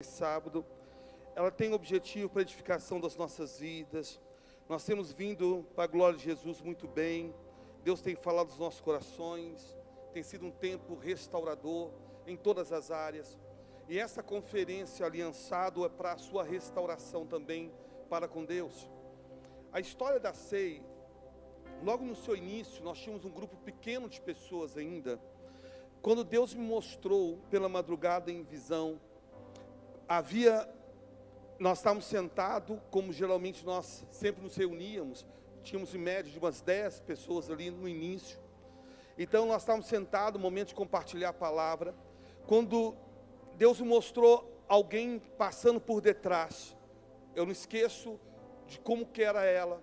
Sábado, ela tem objetivo para a edificação das nossas vidas. Nós temos vindo para a glória de Jesus muito bem. Deus tem falado dos nossos corações. Tem sido um tempo restaurador em todas as áreas. E essa conferência aliançado é para a sua restauração também para com Deus. A história da CEI, logo no seu início, nós tínhamos um grupo pequeno de pessoas ainda. Quando Deus me mostrou pela madrugada em visão, nós estávamos sentados, como geralmente nós sempre nos reuníamos, tínhamos em média de umas 10 pessoas ali no início. Então nós estávamos sentados, no momento de compartilhar a palavra, quando Deus me mostrou alguém passando por detrás. Eu não esqueço de como que era ela,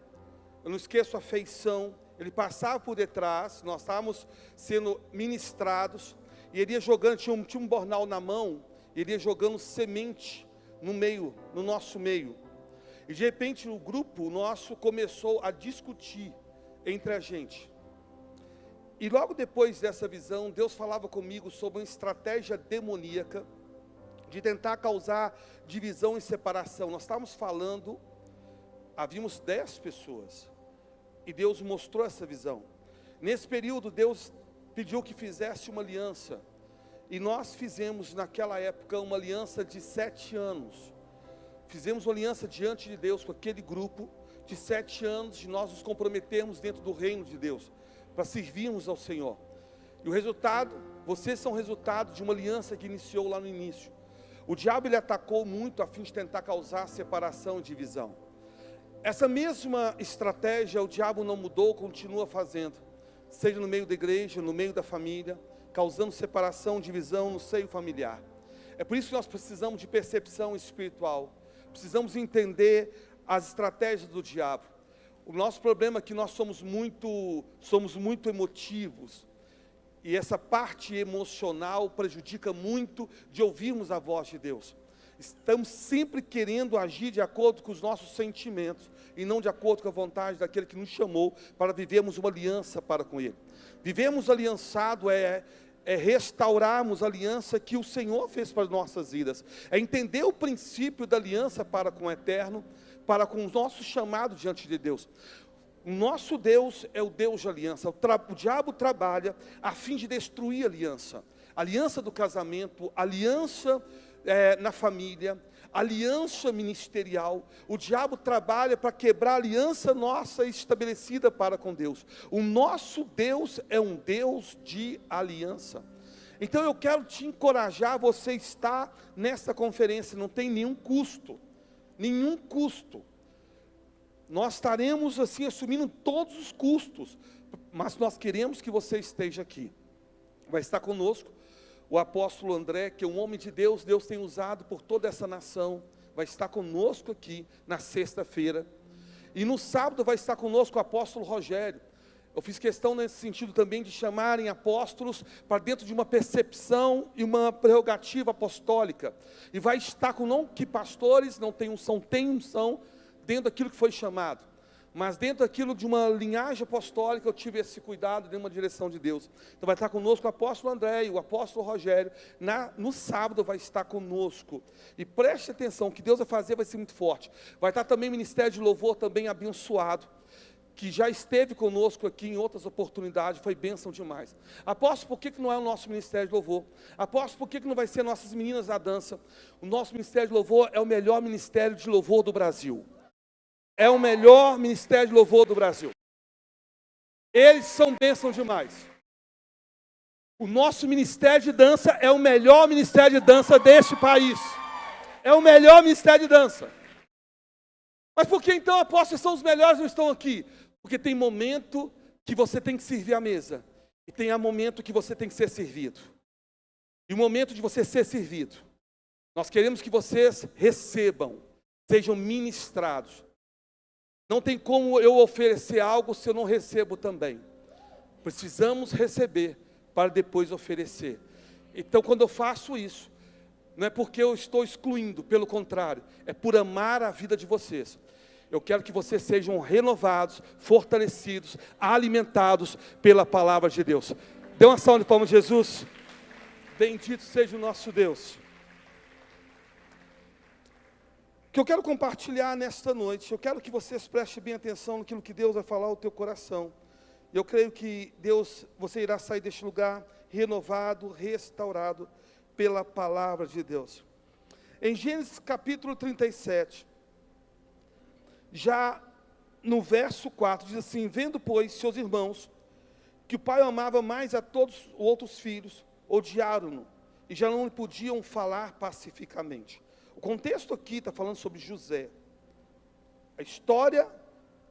eu não esqueço a feição. Ele passava por detrás, nós estávamos sendo ministrados, e ele ia jogando, tinha um bornal na mão, ele ia jogando semente no nosso meio. E de repente o grupo nosso começou a discutir entre a gente. E logo depois dessa visão, Deus falava comigo sobre uma estratégia demoníaca de tentar causar divisão e separação. Nós estávamos falando, havíamos 10 pessoas, e Deus mostrou essa visão. Nesse período, Deus pediu que fizesse uma aliança. E nós fizemos naquela época uma aliança de 7 anos. Fizemos uma aliança diante de Deus com aquele grupo de 7 anos, de nós nos comprometermos dentro do reino de Deus, para servirmos ao Senhor. E o resultado, vocês são resultado de uma aliança que iniciou lá no início. O diabo ele atacou muito a fim de tentar causar separação e divisão. Essa mesma estratégia o diabo não mudou, continua fazendo. Seja no meio da igreja, no meio da família, causando separação, divisão no seio familiar. É por isso que nós precisamos de percepção espiritual. Precisamos entender as estratégias do diabo. O nosso problema é que nós somos muito emotivos. E essa parte emocional prejudica muito de ouvirmos a voz de Deus. Estamos sempre querendo agir de acordo com os nossos sentimentos e não de acordo com a vontade daquele que nos chamou para vivermos uma aliança para com Ele. Vivemos aliançado é restaurarmos a aliança que o Senhor fez para as nossas vidas. É entender o princípio da aliança para com o eterno, para com o nosso chamado diante de Deus. O nosso Deus é o Deus de aliança. O diabo trabalha a fim de destruir a aliança. Aliança do casamento, aliança na família, aliança ministerial. O diabo trabalha para quebrar a aliança nossa estabelecida para com Deus. O nosso Deus é um Deus de aliança. Então eu quero te encorajar, você está nessa conferência, não tem nenhum custo. Nenhum custo. Nós estaremos assim assumindo todos os custos, mas nós queremos que você esteja aqui. Vai estar conosco o apóstolo André, que é um homem de Deus, Deus tem usado por toda essa nação, vai estar conosco aqui na sexta-feira. E no sábado vai estar conosco o apóstolo Rogério. Eu fiz questão nesse sentido também de chamarem apóstolos para dentro de uma percepção e uma prerrogativa apostólica. E vai estar com não que pastores não têm unção, tem unção dentro daquilo que foi chamado. Mas dentro daquilo de uma linhagem apostólica, eu tive esse cuidado de uma direção de Deus. Então vai estar conosco o apóstolo André e o apóstolo Rogério. No sábado vai estar conosco. E preste atenção, o que Deus vai fazer vai ser muito forte. Vai estar também o Ministério de Louvor também abençoado, que já esteve conosco aqui em outras oportunidades, foi bênção demais. Apóstolo, por que não é o nosso Ministério de Louvor? Apóstolo, por que não vai ser nossas meninas da dança? O nosso Ministério de Louvor é o melhor Ministério de Louvor do Brasil. É o melhor Ministério de Louvor do Brasil. Eles são bênção demais. O nosso Ministério de Dança é o melhor Ministério de Dança deste país. É o melhor Ministério de Dança. Mas por que então, apóstolos, são os melhores não estão aqui? Porque tem momento que você tem que servir à mesa. E tem momento que você tem que ser servido. E o momento de você ser servido, nós queremos que vocês recebam, sejam ministrados. Não tem como eu oferecer algo se eu não recebo também. Precisamos receber para depois oferecer. Então, quando eu faço isso, não é porque eu estou excluindo, pelo contrário, é por amar a vida de vocês. Eu quero que vocês sejam renovados, fortalecidos, alimentados pela palavra de Deus. Dê uma salva de palmas, Jesus. Bendito seja o nosso Deus. que eu quero compartilhar nesta noite, eu quero que vocês prestem bem atenção naquilo que Deus vai falar ao teu coração. Eu creio que você irá sair deste lugar renovado, restaurado pela palavra de Deus. Em Gênesis capítulo 37, já no verso 4, diz assim: vendo, pois, seus irmãos, que o pai amava mais a todos os outros filhos, odiaram-no, e já não lhe podiam falar pacificamente. O contexto aqui está falando sobre José. A história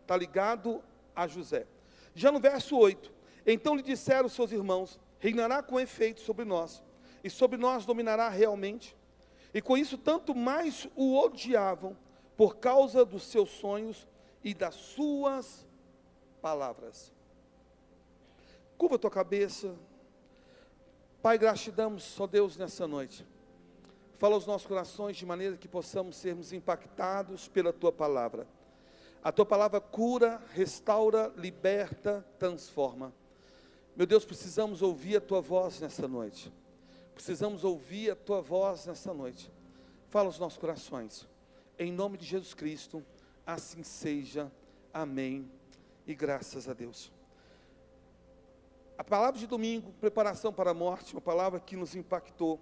está ligado a José. Já no verso 8, então lhe disseram seus irmãos: reinará com efeito sobre nós, e sobre nós dominará realmente. E com isso tanto mais o odiavam, por causa dos seus sonhos e das suas palavras. Curva a tua cabeça. Pai, gratidamos, ó Deus, nessa noite. Fala aos nossos corações de maneira que possamos sermos impactados pela tua palavra. A tua palavra cura, restaura, liberta, transforma. Meu Deus, precisamos ouvir a tua voz nessa noite. Precisamos ouvir a tua voz nessa noite. Fala aos nossos corações. Em nome de Jesus Cristo, assim seja. Amém. E graças a Deus. A palavra de domingo, preparação para a morte, uma palavra que nos impactou.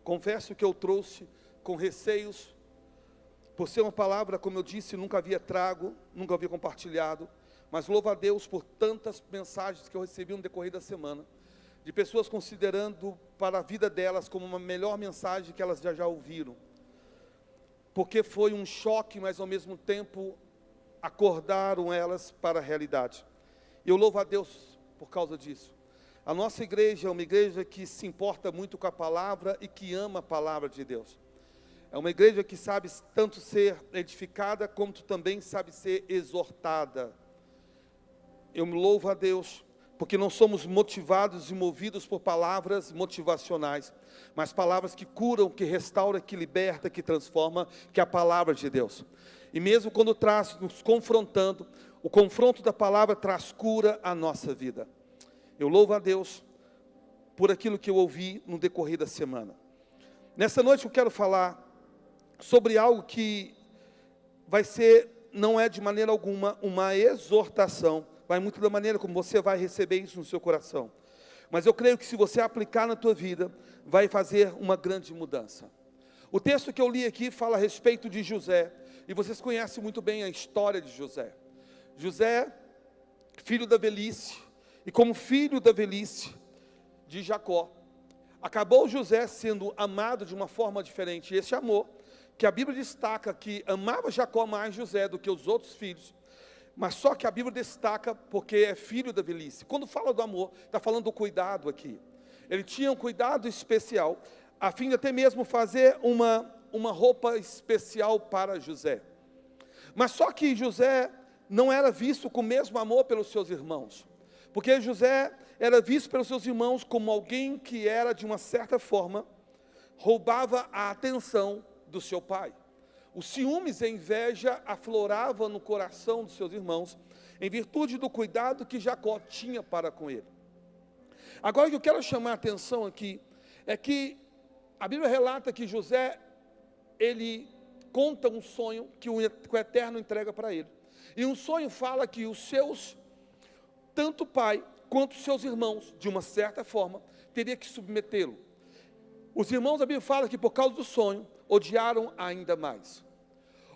Confesso que eu trouxe com receios, por ser uma palavra, como eu disse, nunca havia trago, nunca havia compartilhado, mas louvo a Deus por tantas mensagens que eu recebi no decorrer da semana, de pessoas considerando para a vida delas como uma melhor mensagem que elas já ouviram, porque foi um choque, mas ao mesmo tempo acordaram elas para a realidade. Eu louvo a Deus por causa disso. A nossa igreja é uma igreja que se importa muito com a palavra e que ama a palavra de Deus. É uma igreja que sabe tanto ser edificada, como também sabe ser exortada. Eu me louvo a Deus, porque não somos motivados e movidos por palavras motivacionais, mas palavras que curam, que restauram, que libertam, que transformam, que é a palavra de Deus. E mesmo quando traz, nos confrontando, o confronto da palavra traz cura à nossa vida. Eu louvo a Deus por aquilo que eu ouvi no decorrer da semana. Nessa noite eu quero falar sobre algo que vai ser, não é de maneira alguma, uma exortação. Vai muito da maneira como você vai receber isso no seu coração. Mas eu creio que se você aplicar na tua vida, vai fazer uma grande mudança. O texto que eu li aqui fala a respeito de José. E vocês conhecem muito bem a história de José. José, filho da velhice, e como filho da velhice de Jacó, acabou José sendo amado de uma forma diferente. E esse amor, que a Bíblia destaca que amava Jacó mais José do que os outros filhos, mas só que a Bíblia destaca porque é filho da velhice. Quando fala do amor, está falando do cuidado aqui. Ele tinha um cuidado especial, a fim de até mesmo fazer uma roupa especial para José. Mas só que José não era visto com o mesmo amor pelos seus irmãos, porque José era visto pelos seus irmãos como alguém que era, de uma certa forma, roubava a atenção do seu pai. Os ciúmes e a inveja afloravam no coração dos seus irmãos, em virtude do cuidado que Jacó tinha para com ele. Agora o que eu quero chamar a atenção aqui, é que a Bíblia relata que José, ele conta um sonho que o Eterno entrega para ele. E um sonho fala que os seus, tanto o pai quanto os seus irmãos, de uma certa forma, teria que submetê-lo. Os irmãos, a Bíblia fala que por causa do sonho, odiaram ainda mais.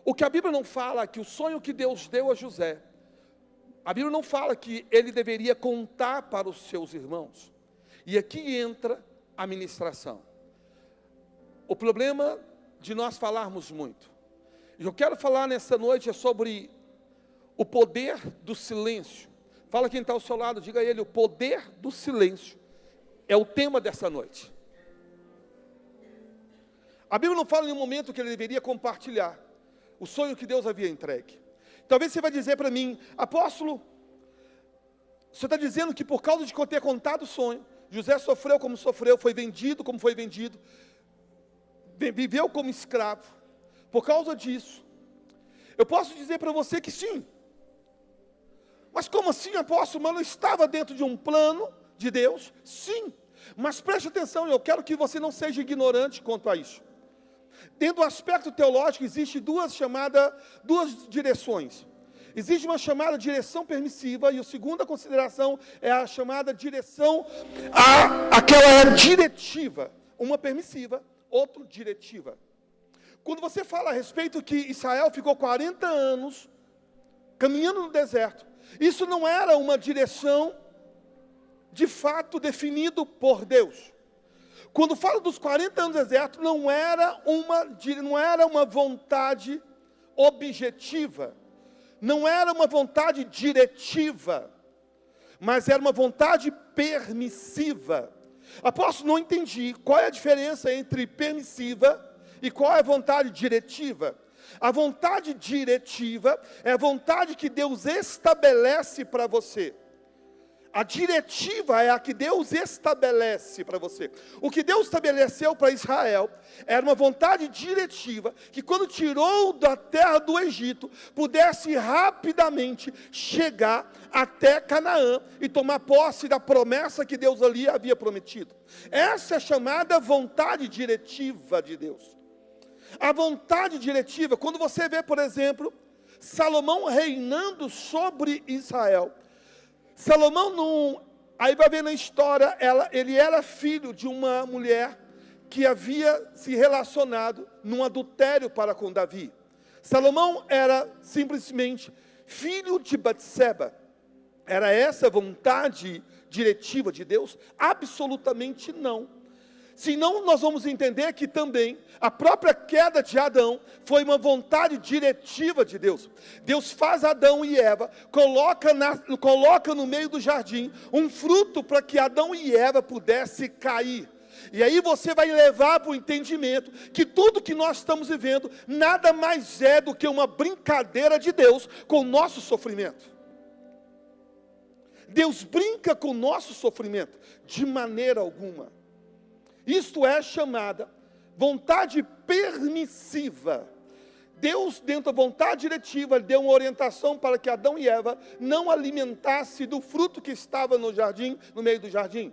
O que a Bíblia não fala é que o sonho que Deus deu a José, a Bíblia não fala que ele deveria contar para os seus irmãos. E aqui entra a ministração. O problema de nós falarmos muito. Eu quero falar nessa noite sobre o poder do silêncio. Fala quem está ao seu lado, diga a ele: o poder do silêncio é o tema dessa noite. A Bíblia não fala em nenhum momento que ele deveria compartilhar o sonho que Deus havia entregue. Talvez você vai dizer para mim: apóstolo, você está dizendo que por causa de ter contado o sonho, José sofreu como sofreu, foi vendido como foi vendido, viveu como escravo. Por causa disso, eu posso dizer para você que sim. Mas como assim, apóstolo? Mas não estava dentro de um plano de Deus? Sim. Mas preste atenção, eu quero que você não seja ignorante quanto a isso. Dentro do aspecto teológico, existe duas direções. Existe uma chamada direção permissiva, e a segunda consideração é a chamada direção, aquela diretiva. Uma permissiva, outra diretiva. Quando você fala a respeito que Israel ficou 40 anos caminhando no deserto, isso não era uma direção de fato definido por Deus. Quando falo dos 40 anos no deserto, não era uma vontade objetiva, não era uma vontade diretiva, mas era uma vontade permissiva. Apóstolo, não entendi qual é a diferença entre permissiva e qual é a vontade diretiva. A vontade diretiva é a vontade que Deus estabelece para você. A diretiva é a que Deus estabelece para você. O que Deus estabeleceu para Israel era uma vontade diretiva que, quando tirou da terra do Egito, pudesse rapidamente chegar até Canaã e tomar posse da promessa que Deus ali havia prometido. Essa é a chamada vontade diretiva de Deus. A vontade diretiva, quando você vê, por exemplo, Salomão reinando sobre Israel. Salomão, aí vai ver na história, ele era filho de uma mulher que havia se relacionado num adultério para com Davi. Salomão era simplesmente filho de Batseba. Era essa a vontade diretiva de Deus? Absolutamente não. Senão nós vamos entender que também a própria queda de foi uma vontade diretiva de Deus. Deus faz Adão e Eva, coloca no meio do jardim um fruto para que Adão e Eva pudessem cair. E aí você vai levar para o entendimento que tudo que nós estamos vivendo nada mais é do que uma brincadeira de Deus com o nosso sofrimento. Deus brinca com o nosso sofrimento de maneira alguma. Isto é chamada vontade permissiva. Deus, dentro da vontade diretiva, deu uma orientação para que Adão e Eva não alimentassem do fruto que estava no jardim, no meio do jardim.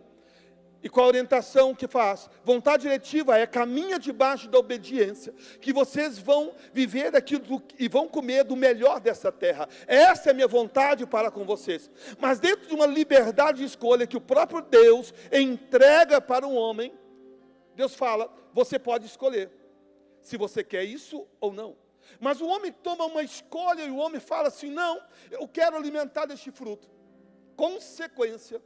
E qual a orientação que faz? Vontade diretiva é caminha debaixo da obediência, que vocês vão viver daquilo e vão comer do melhor dessa terra. Essa é a minha vontade para com vocês. Mas dentro de uma liberdade de escolha que o próprio Deus entrega para o homem, Deus fala, você pode escolher se você quer isso ou não. Mas o homem toma uma escolha e o homem fala assim, não, eu quero alimentar deste fruto. Consequência,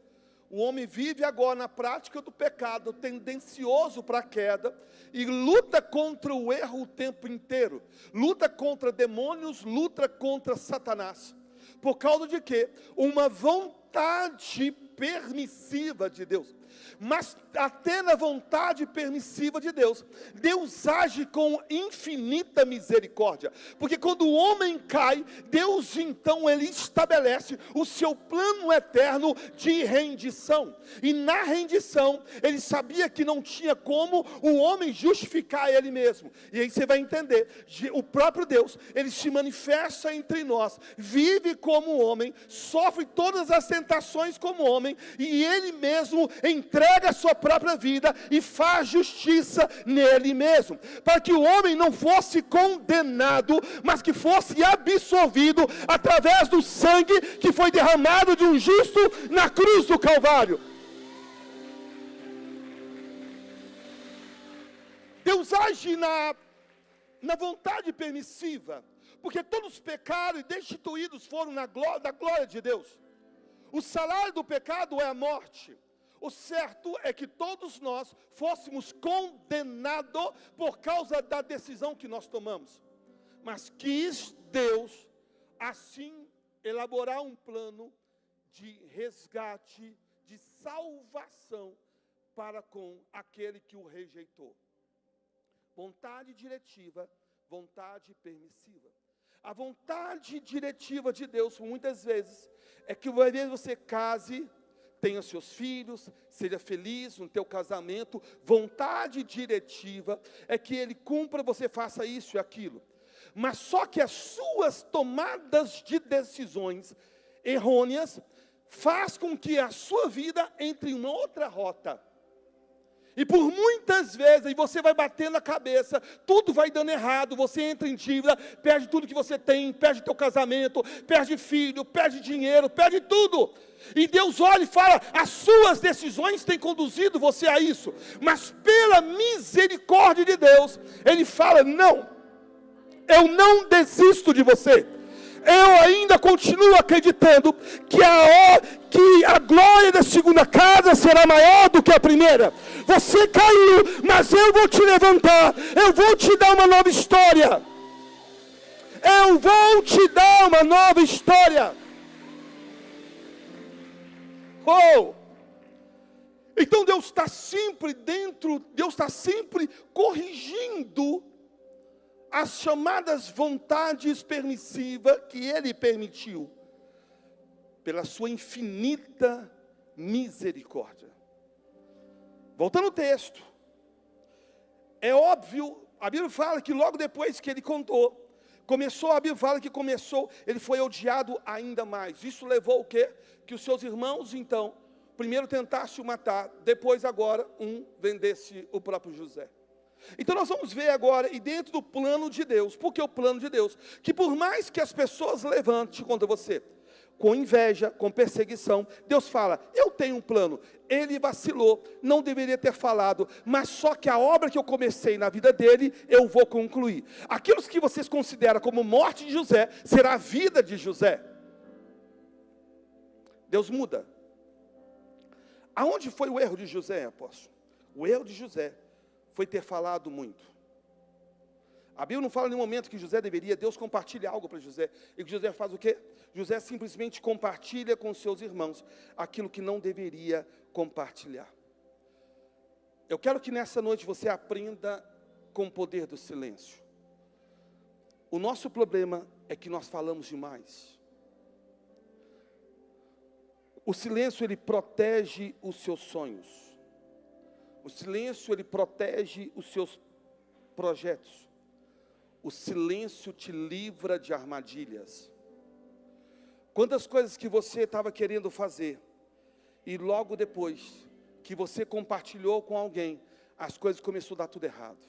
o homem vive agora na prática do pecado, tendencioso para a queda, e luta contra o erro o tempo inteiro. Luta contra demônios, luta contra Satanás. Por causa de quê? Uma vontade permissiva de Deus. Mas até na vontade permissiva de Deus, Deus age com infinita misericórdia, porque quando o homem cai, Deus então ele estabelece o seu plano eterno de rendição, e na rendição, ele sabia que não tinha como o homem justificar ele mesmo, e aí você vai entender, o próprio Deus, ele se manifesta entre nós, vive como homem, sofre todas as tentações como homem, e ele mesmo entrega a sua própria vida e faz justiça nele mesmo, para que o homem não fosse condenado, mas que fosse absolvido através do sangue que foi derramado de um justo na cruz do Calvário. Deus age na vontade permissiva, porque todos pecaram e destituídos foram da glória de Deus. O salário do pecado é a morte. O certo é que todos nós fôssemos condenados por causa da decisão que nós tomamos. Mas quis Deus, assim, elaborar um plano de resgate, de salvação para com aquele que o rejeitou. Vontade diretiva, vontade permissiva. A vontade diretiva de Deus, muitas vezes, é que uma vez você case, tenha seus filhos, seja feliz no teu casamento. Vontade diretiva é que Ele cumpra, você faça isso e aquilo. Mas só que as suas tomadas de decisões errôneas faz com que a sua vida entre em uma outra rota. E por muitas vezes, aí você vai batendo a cabeça, tudo vai dando errado, você entra em dívida, perde tudo que você tem, perde teu casamento, perde filho, perde dinheiro, perde tudo. E Deus olha e fala, as suas decisões têm conduzido você a isso. Mas pela misericórdia de Deus, Ele fala, não, eu não desisto de você. Eu ainda continuo acreditando que a glória da segunda casa será maior do que a primeira. Você caiu, mas eu vou te levantar. Eu vou te dar uma nova história. Eu vou te dar uma nova história. Oh! Então Deus está sempre Deus está sempre corrigindo as chamadas vontades permissivas que Ele permitiu, pela sua infinita misericórdia. Voltando ao texto, é óbvio, a Bíblia fala que logo depois que ele contou, a Bíblia fala que ele foi odiado ainda mais. Isso levou o quê? Que os seus irmãos, então, primeiro tentassem o matar, depois agora, vendesse o próprio José. Então nós vamos ver agora, e dentro do plano de Deus, porque o plano de Deus, que por mais que as pessoas levantem contra você, com inveja, com perseguição, Deus fala, eu tenho um plano. Ele vacilou, não deveria ter falado, mas só que a obra que eu comecei na vida dele, eu vou concluir. Aquilo que vocês consideram como morte de José, será a vida de José. Deus muda. Aonde foi o erro de José, apóstolo? O erro de José foi ter falado muito. A Bíblia não fala em nenhum momento que José deveria, Deus compartilha algo para José. E que José faz o quê? José simplesmente compartilha com seus irmãos aquilo que não deveria compartilhar. Eu quero que nessa noite você aprenda com o poder do silêncio. O nosso problema é que nós falamos demais. O silêncio, ele protege os seus sonhos. O silêncio, ele protege os seus projetos. O silêncio te livra de armadilhas. Quantas coisas que você estava querendo fazer, e logo depois que você compartilhou com alguém, as coisas começaram a dar tudo errado.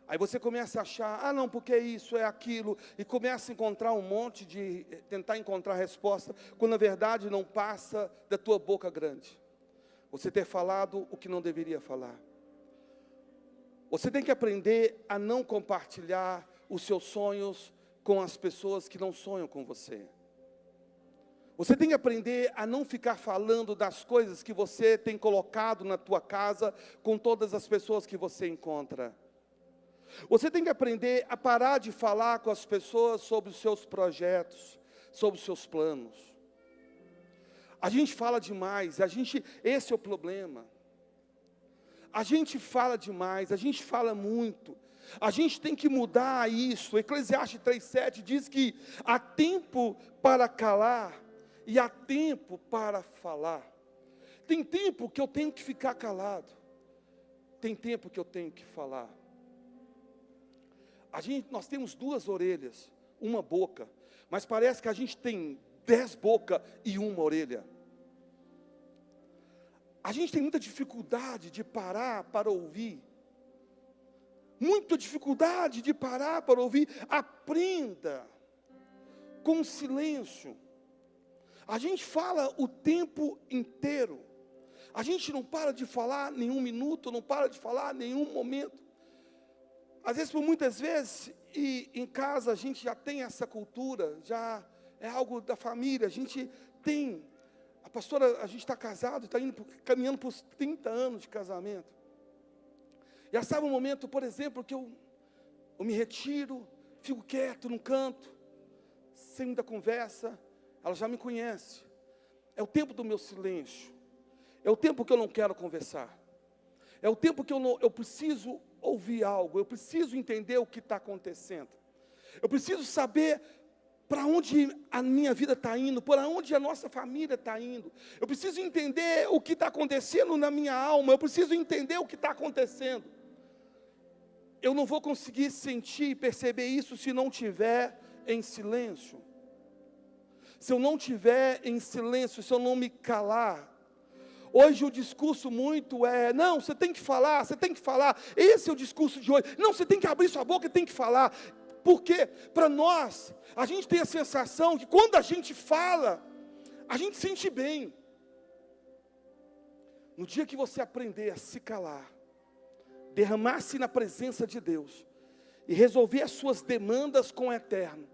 Aí você começa a achar, não, porque isso, é aquilo, e começa a encontrar tentar encontrar resposta, quando na verdade não passa da tua boca grande. Você ter falado o que não deveria falar. Você tem que aprender a não compartilhar os seus sonhos com as pessoas que não sonham com você. Você tem que aprender a não ficar falando das coisas que você tem colocado na tua casa com todas as pessoas que você encontra. Você tem que aprender a parar de falar com as pessoas sobre os seus projetos, sobre os seus planos. A gente fala demais, esse é o problema. A gente fala demais, a gente fala muito. A gente tem que mudar isso. Eclesiastes 3,7 diz que há tempo para calar e há tempo para falar. Tem tempo que eu tenho que ficar calado. Tem tempo que eu tenho que falar. Nós temos 2 orelhas, uma boca, mas parece que a gente tem 10 bocas e uma orelha. A gente tem muita dificuldade de parar para ouvir. Muita dificuldade de parar para ouvir. Aprenda com silêncio. A gente fala o tempo inteiro. A gente não para de falar nenhum minuto, não para de falar nenhum momento. Às vezes, por muitas vezes, e em casa a gente já tem essa cultura, já é algo da família, a gente tem. A pastora, a gente está casado, está caminhando por 30 anos de casamento. Já sabe um momento, por exemplo, que eu me retiro, fico quieto num canto, sem muita conversa, ela já me conhece. É o tempo do meu silêncio. É o tempo que eu não quero conversar. É o tempo que eu preciso ouvir algo, eu preciso entender o que está acontecendo. Eu preciso saber para onde a minha vida está indo, para onde a nossa família está indo. Eu preciso entender o que está acontecendo na minha alma, eu preciso entender o que está acontecendo. Eu não vou conseguir sentir e perceber isso se não tiver em silêncio. Se eu não tiver em silêncio, se eu não me calar. Hoje o discurso muito é, não, você tem que falar, esse é o discurso de hoje. Não, você tem que abrir sua boca e tem que falar. Porque, para nós, a gente tem a sensação que quando a gente fala, a gente sente bem. No dia que você aprender a se calar, derramar-se na presença de Deus, e resolver as suas demandas com o Eterno,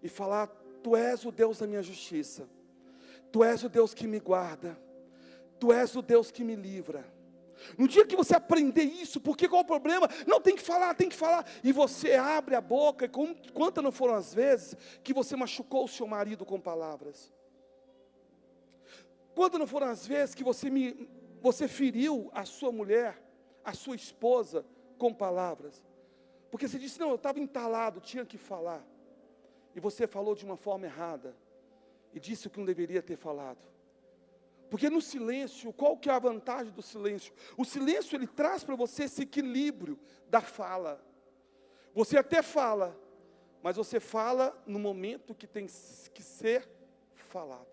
e falar, Tu és o Deus da minha justiça, Tu és o Deus que me guarda, Tu és o Deus que me livra. No dia que você aprender isso, porque qual o problema? Não, tem que falar, e você abre a boca, quantas não foram as vezes que você machucou o seu marido com palavras? Quantas não foram as vezes que você feriu a sua mulher, a sua esposa, com palavras? Porque você disse, não, eu estava entalado, tinha que falar. E você falou de uma forma errada, e disse o que não deveria ter falado. Porque no silêncio, qual que é a vantagem do silêncio? O silêncio, ele traz para você esse equilíbrio da fala. Você até fala, mas você fala no momento que tem que ser falado.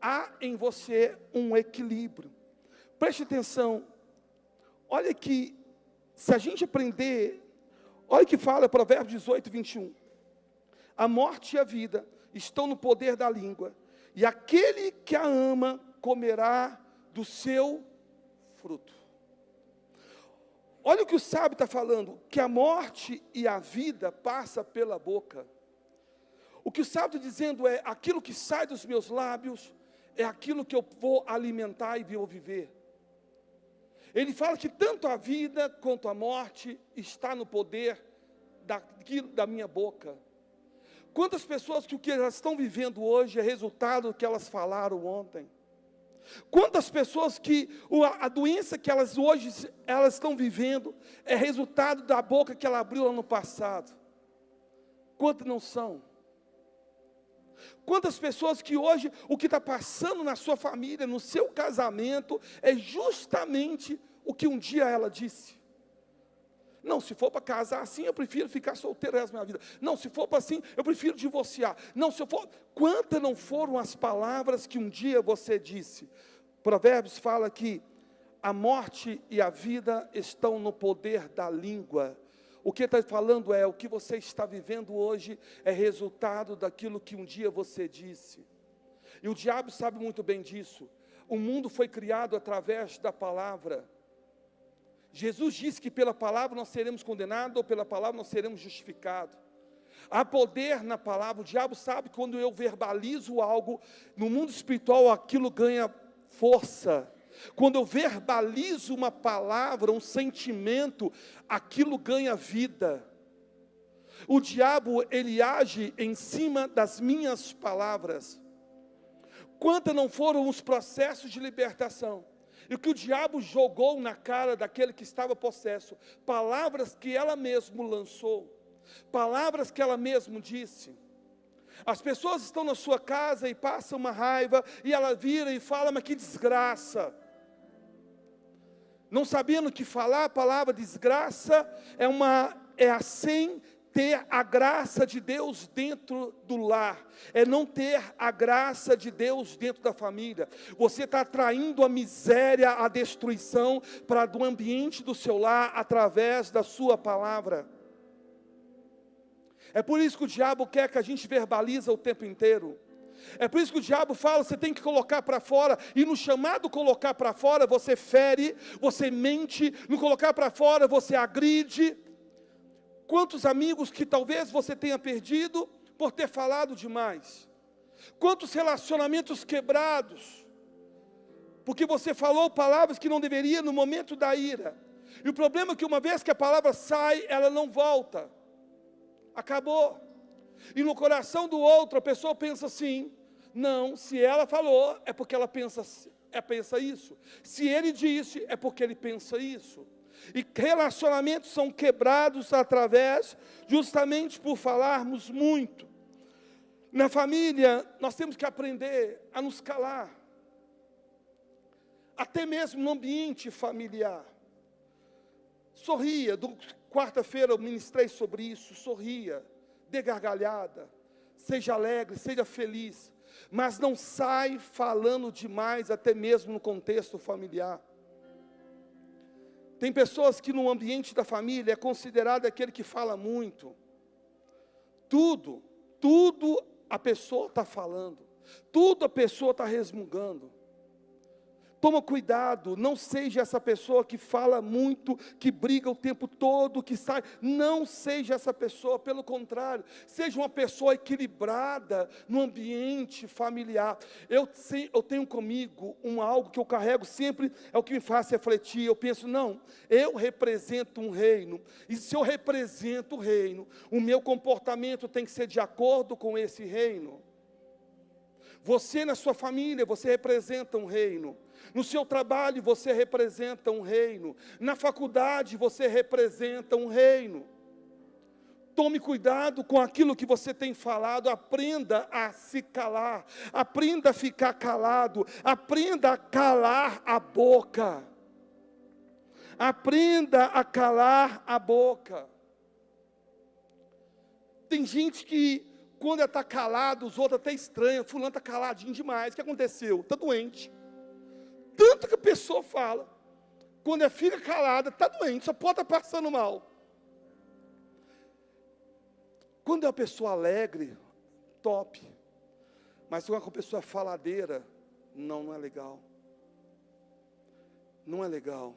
Há em você um equilíbrio. Preste atenção. Olha que, se a gente aprender, olha que fala Provérbios 18, 21. A morte e a vida estão no poder da língua, e aquele que a ama comerá do seu fruto. Olha o que o sábio está falando, que a morte e a vida passa pela boca. O que o sábio está dizendo é, aquilo que sai dos meus lábios, é aquilo que eu vou alimentar e vou viver. Ele fala que tanto a vida quanto a morte está no poder da minha boca. Quantas pessoas que o que elas estão vivendo hoje é resultado do que elas falaram ontem? Quantas pessoas que a doença que elas hoje estão vivendo é resultado da boca que ela abriu lá no passado? Quantas não são? Quantas pessoas que hoje o que está passando na sua família, no seu casamento, é justamente o que um dia ela disse? Não, se for para casar assim, eu prefiro ficar solteiro o resto da minha vida. Não, se for para assim, eu prefiro divorciar. Não, se eu for... Quantas não foram as palavras que um dia você disse? Provérbios fala que a morte e a vida estão no poder da língua. O que está falando é, o que você está vivendo hoje é resultado daquilo que um dia você disse. E o diabo sabe muito bem disso. O mundo foi criado através da palavra. Jesus disse que pela palavra nós seremos condenados, ou pela palavra nós seremos justificados. Há poder na palavra. O diabo sabe que quando eu verbalizo algo, no mundo espiritual aquilo ganha força. Quando eu verbalizo uma palavra, um sentimento, aquilo ganha vida. O diabo, ele age em cima das minhas palavras. Quantos não foram os processos de libertação? E o que o diabo jogou na cara daquele que estava possesso? Palavras que ela mesma lançou. Palavras que ela mesma disse. As pessoas estão na sua casa e passam uma raiva, e ela vira e fala, mas que desgraça. Não sabendo o que falar, a palavra desgraça é assim ter a graça de Deus dentro do lar, é não ter a graça de Deus dentro da família. Você está atraindo a miséria, a destruição para do ambiente do seu lar através da sua palavra. É por isso que o diabo quer que a gente verbaliza o tempo inteiro. É por isso que o diabo fala, você tem que colocar para fora, e no chamado colocar para fora, você fere, você mente, no colocar para fora, você agride. Quantos amigos que talvez você tenha perdido por ter falado demais? Quantos relacionamentos quebrados, porque você falou palavras que não deveria no momento da ira. E o problema é que uma vez que a palavra sai, ela não volta. Acabou. E no coração do outro, a pessoa pensa assim, não, se ela falou, é porque ela pensa isso. Se ele disse, é porque ele pensa isso. E relacionamentos são quebrados através, justamente por falarmos muito. Na família, nós temos que aprender a nos calar. Até mesmo no ambiente familiar. Sorria, quarta-feira eu ministrei sobre isso, sorria, dê gargalhada, seja alegre, seja feliz. mas não sai falando demais, até mesmo no contexto familiar. Tem pessoas que no ambiente da família é considerado aquele que fala muito. Tudo a pessoa está falando, tudo a pessoa está resmungando. Toma cuidado, não seja essa pessoa que fala muito, que briga o tempo todo, que sai. Não seja essa pessoa, pelo contrário, seja uma pessoa equilibrada no ambiente familiar. Eu tenho comigo algo que eu carrego sempre, é o que me faz refletir. Eu penso, não, eu represento um reino, e se eu represento o reino, o meu comportamento tem que ser de acordo com esse reino. Você na sua família, você representa um reino. No seu trabalho, você representa um reino. Na faculdade, você representa um reino. Tome cuidado com aquilo que você tem falado. Aprenda a se calar. Aprenda a ficar calado. Aprenda a calar a boca. Aprenda a calar a boca. Tem gente que, quando ela está calado, os outros até estranham. Fulano está caladinho demais. O que aconteceu? Está doente. Tanto que a pessoa fala. Quando ela fica calada, está doente. Só pode estar passando mal. Quando é uma pessoa alegre, top. Mas quando é uma pessoa faladeira, não é legal. Não é legal.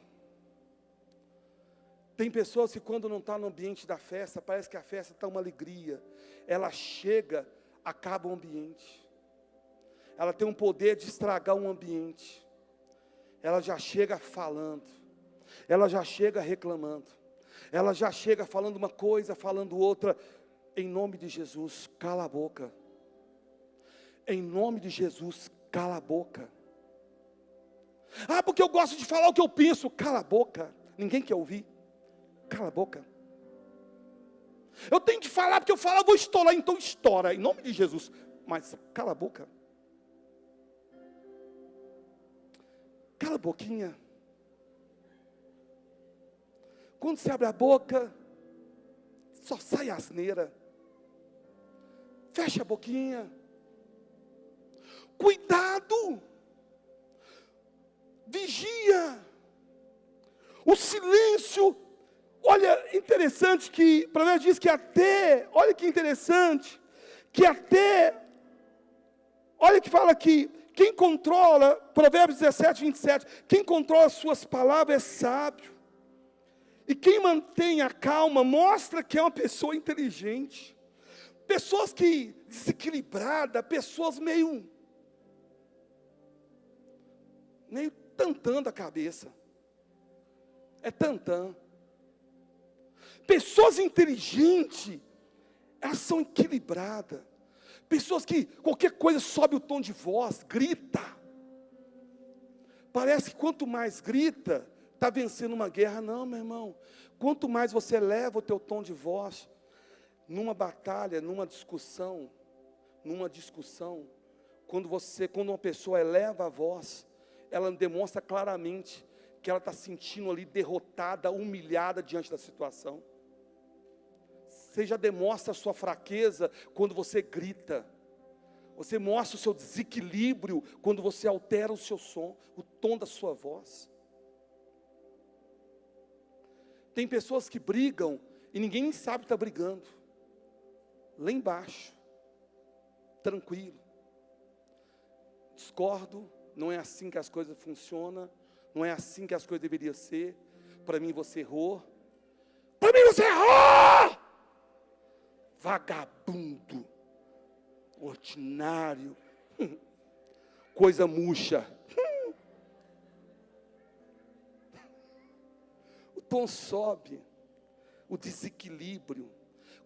Tem pessoas que quando não está no ambiente da festa, parece que a festa está uma alegria. Ela chega, acaba o ambiente. Ela tem um poder de estragar um ambiente. Ela já chega falando. Ela já chega reclamando. Ela já chega falando uma coisa, falando outra. Em nome de Jesus, cala a boca. Em nome de Jesus, cala a boca. Ah, porque eu gosto de falar o que eu penso. Cala a boca. Ninguém quer ouvir. Cala a boca. Eu tenho que falar, porque eu falo, eu vou estourar, então estoura, em nome de Jesus. Mas cala a boca. Cala a boquinha. Quando você abre a boca, só sai asneira. Fecha a boquinha. Cuidado. Vigia. O silêncio. Olha, interessante que, o Provérbios diz que até, olha que interessante, que até, olha que fala aqui, quem controla, Provérbios 17, 27, quem controla as suas palavras é sábio, e quem mantém a calma mostra que é uma pessoa inteligente. Pessoas que, desequilibradas, pessoas meio tantando a cabeça, é tantã. Pessoas inteligentes, elas são equilibradas. Pessoas que qualquer coisa sobe o tom de voz, grita. Parece que quanto mais grita, está vencendo uma guerra. Não, meu irmão. Quanto mais você eleva o teu tom de voz, numa batalha, numa discussão, quando uma pessoa eleva a voz, ela demonstra claramente que ela está se sentindo ali derrotada, humilhada diante da situação. Você já demonstra a sua fraqueza quando você grita. Você mostra o seu desequilíbrio quando você altera o seu som, o tom da sua voz. Tem pessoas que brigam e ninguém sabe que está brigando. Lá embaixo, tranquilo. Discordo, não é assim que as coisas funcionam, não é assim que as coisas deveriam ser. Para mim você errou. Para mim você errou! Vagabundo, ordinário, coisa murcha. O tom sobe, o desequilíbrio.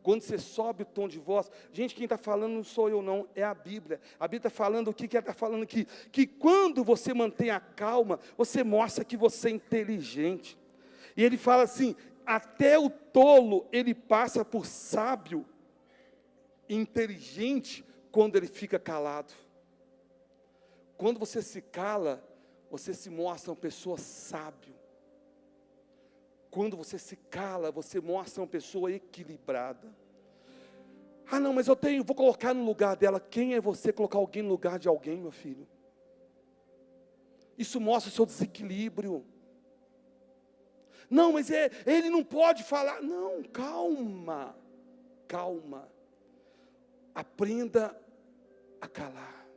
Quando você sobe o tom de voz, gente, quem está falando não sou eu não, é a Bíblia. A Bíblia está falando o que ela está falando aqui? Que quando você mantém a calma, você mostra que você é inteligente. E ele fala assim, até o tolo, ele passa por sábio, inteligente, quando ele fica calado. Quando você se cala, você se mostra uma pessoa sábio. Quando você se cala, você mostra uma pessoa equilibrada. Ah, não, mas vou colocar no lugar dela. Quem é você colocar alguém no lugar de alguém, meu filho? Isso mostra o seu desequilíbrio. Não, mas ele não pode falar. Não, calma, calma. Aprenda a calar.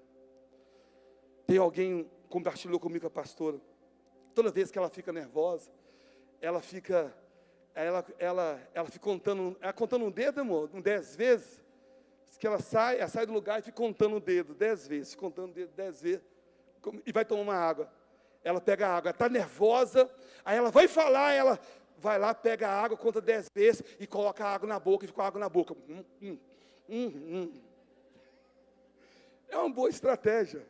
Tem alguém compartilhou comigo, a pastora. Toda vez que ela fica nervosa, ela fica contando um dedo, amor, 10 vezes. Diz que ela sai do lugar e fica contando o dedo 10 vezes, contando o dedo 10 vezes, e vai tomar uma água. Ela pega a água, está nervosa, aí ela vai falar, ela vai lá, pega a água, conta 10 vezes, e coloca a água na boca, e fica com a água na boca. É uma boa estratégia,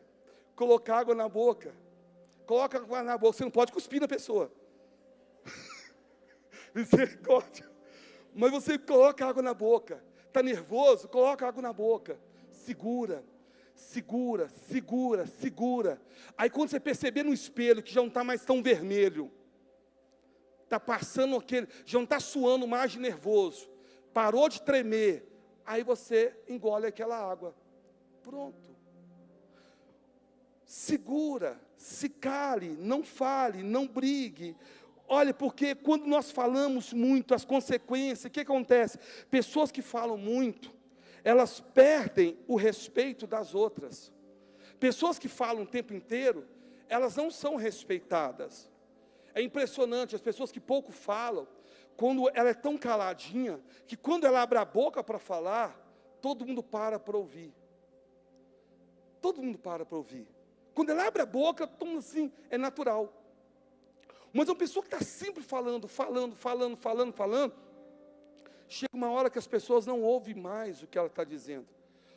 colocar água na boca. Coloca água na boca, você não pode cuspir na pessoa. Misericórdia. Mas você coloca água na boca. Está nervoso? Coloca água na boca. Segura, segura, segura, segura. Aí quando você perceber no espelho que já não está mais tão vermelho, está passando aquele, já não está suando mais de nervoso, parou de tremer, aí você engole aquela água. Pronto. Segura, se cale, não fale, não brigue. Olha, porque quando nós falamos muito, as consequências, o que acontece? Pessoas que falam muito, elas perdem o respeito das outras. Pessoas que falam o tempo inteiro, elas não são respeitadas. É impressionante, as pessoas que pouco falam, quando ela é tão caladinha, que quando ela abre a boca para falar, todo mundo para ouvir. Todo mundo para ouvir. Quando ela abre a boca, todo mundo assim, é natural. Mas uma pessoa que está sempre falando, chega uma hora que as pessoas não ouvem mais o que ela está dizendo,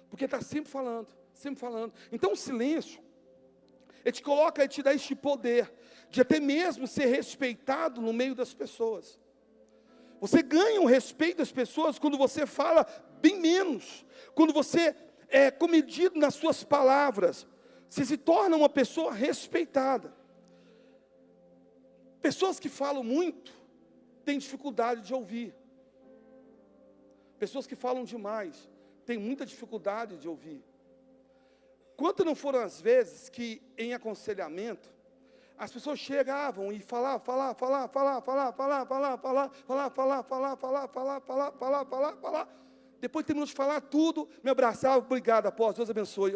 porque está sempre falando, sempre falando. Então o silêncio, ele te dá este poder, de até mesmo ser respeitado no meio das pessoas. Você ganha o respeito das pessoas quando você fala bem menos, quando você é comedido nas suas palavras, você se torna uma pessoa respeitada. Pessoas que falam muito, têm dificuldade de ouvir. Pessoas que falam demais, têm muita dificuldade de ouvir. Quanto não foram as vezes que, em aconselhamento, as pessoas chegavam e falavam, depois terminou de falar tudo, me abraçava, obrigado, apóstolo, Deus abençoe.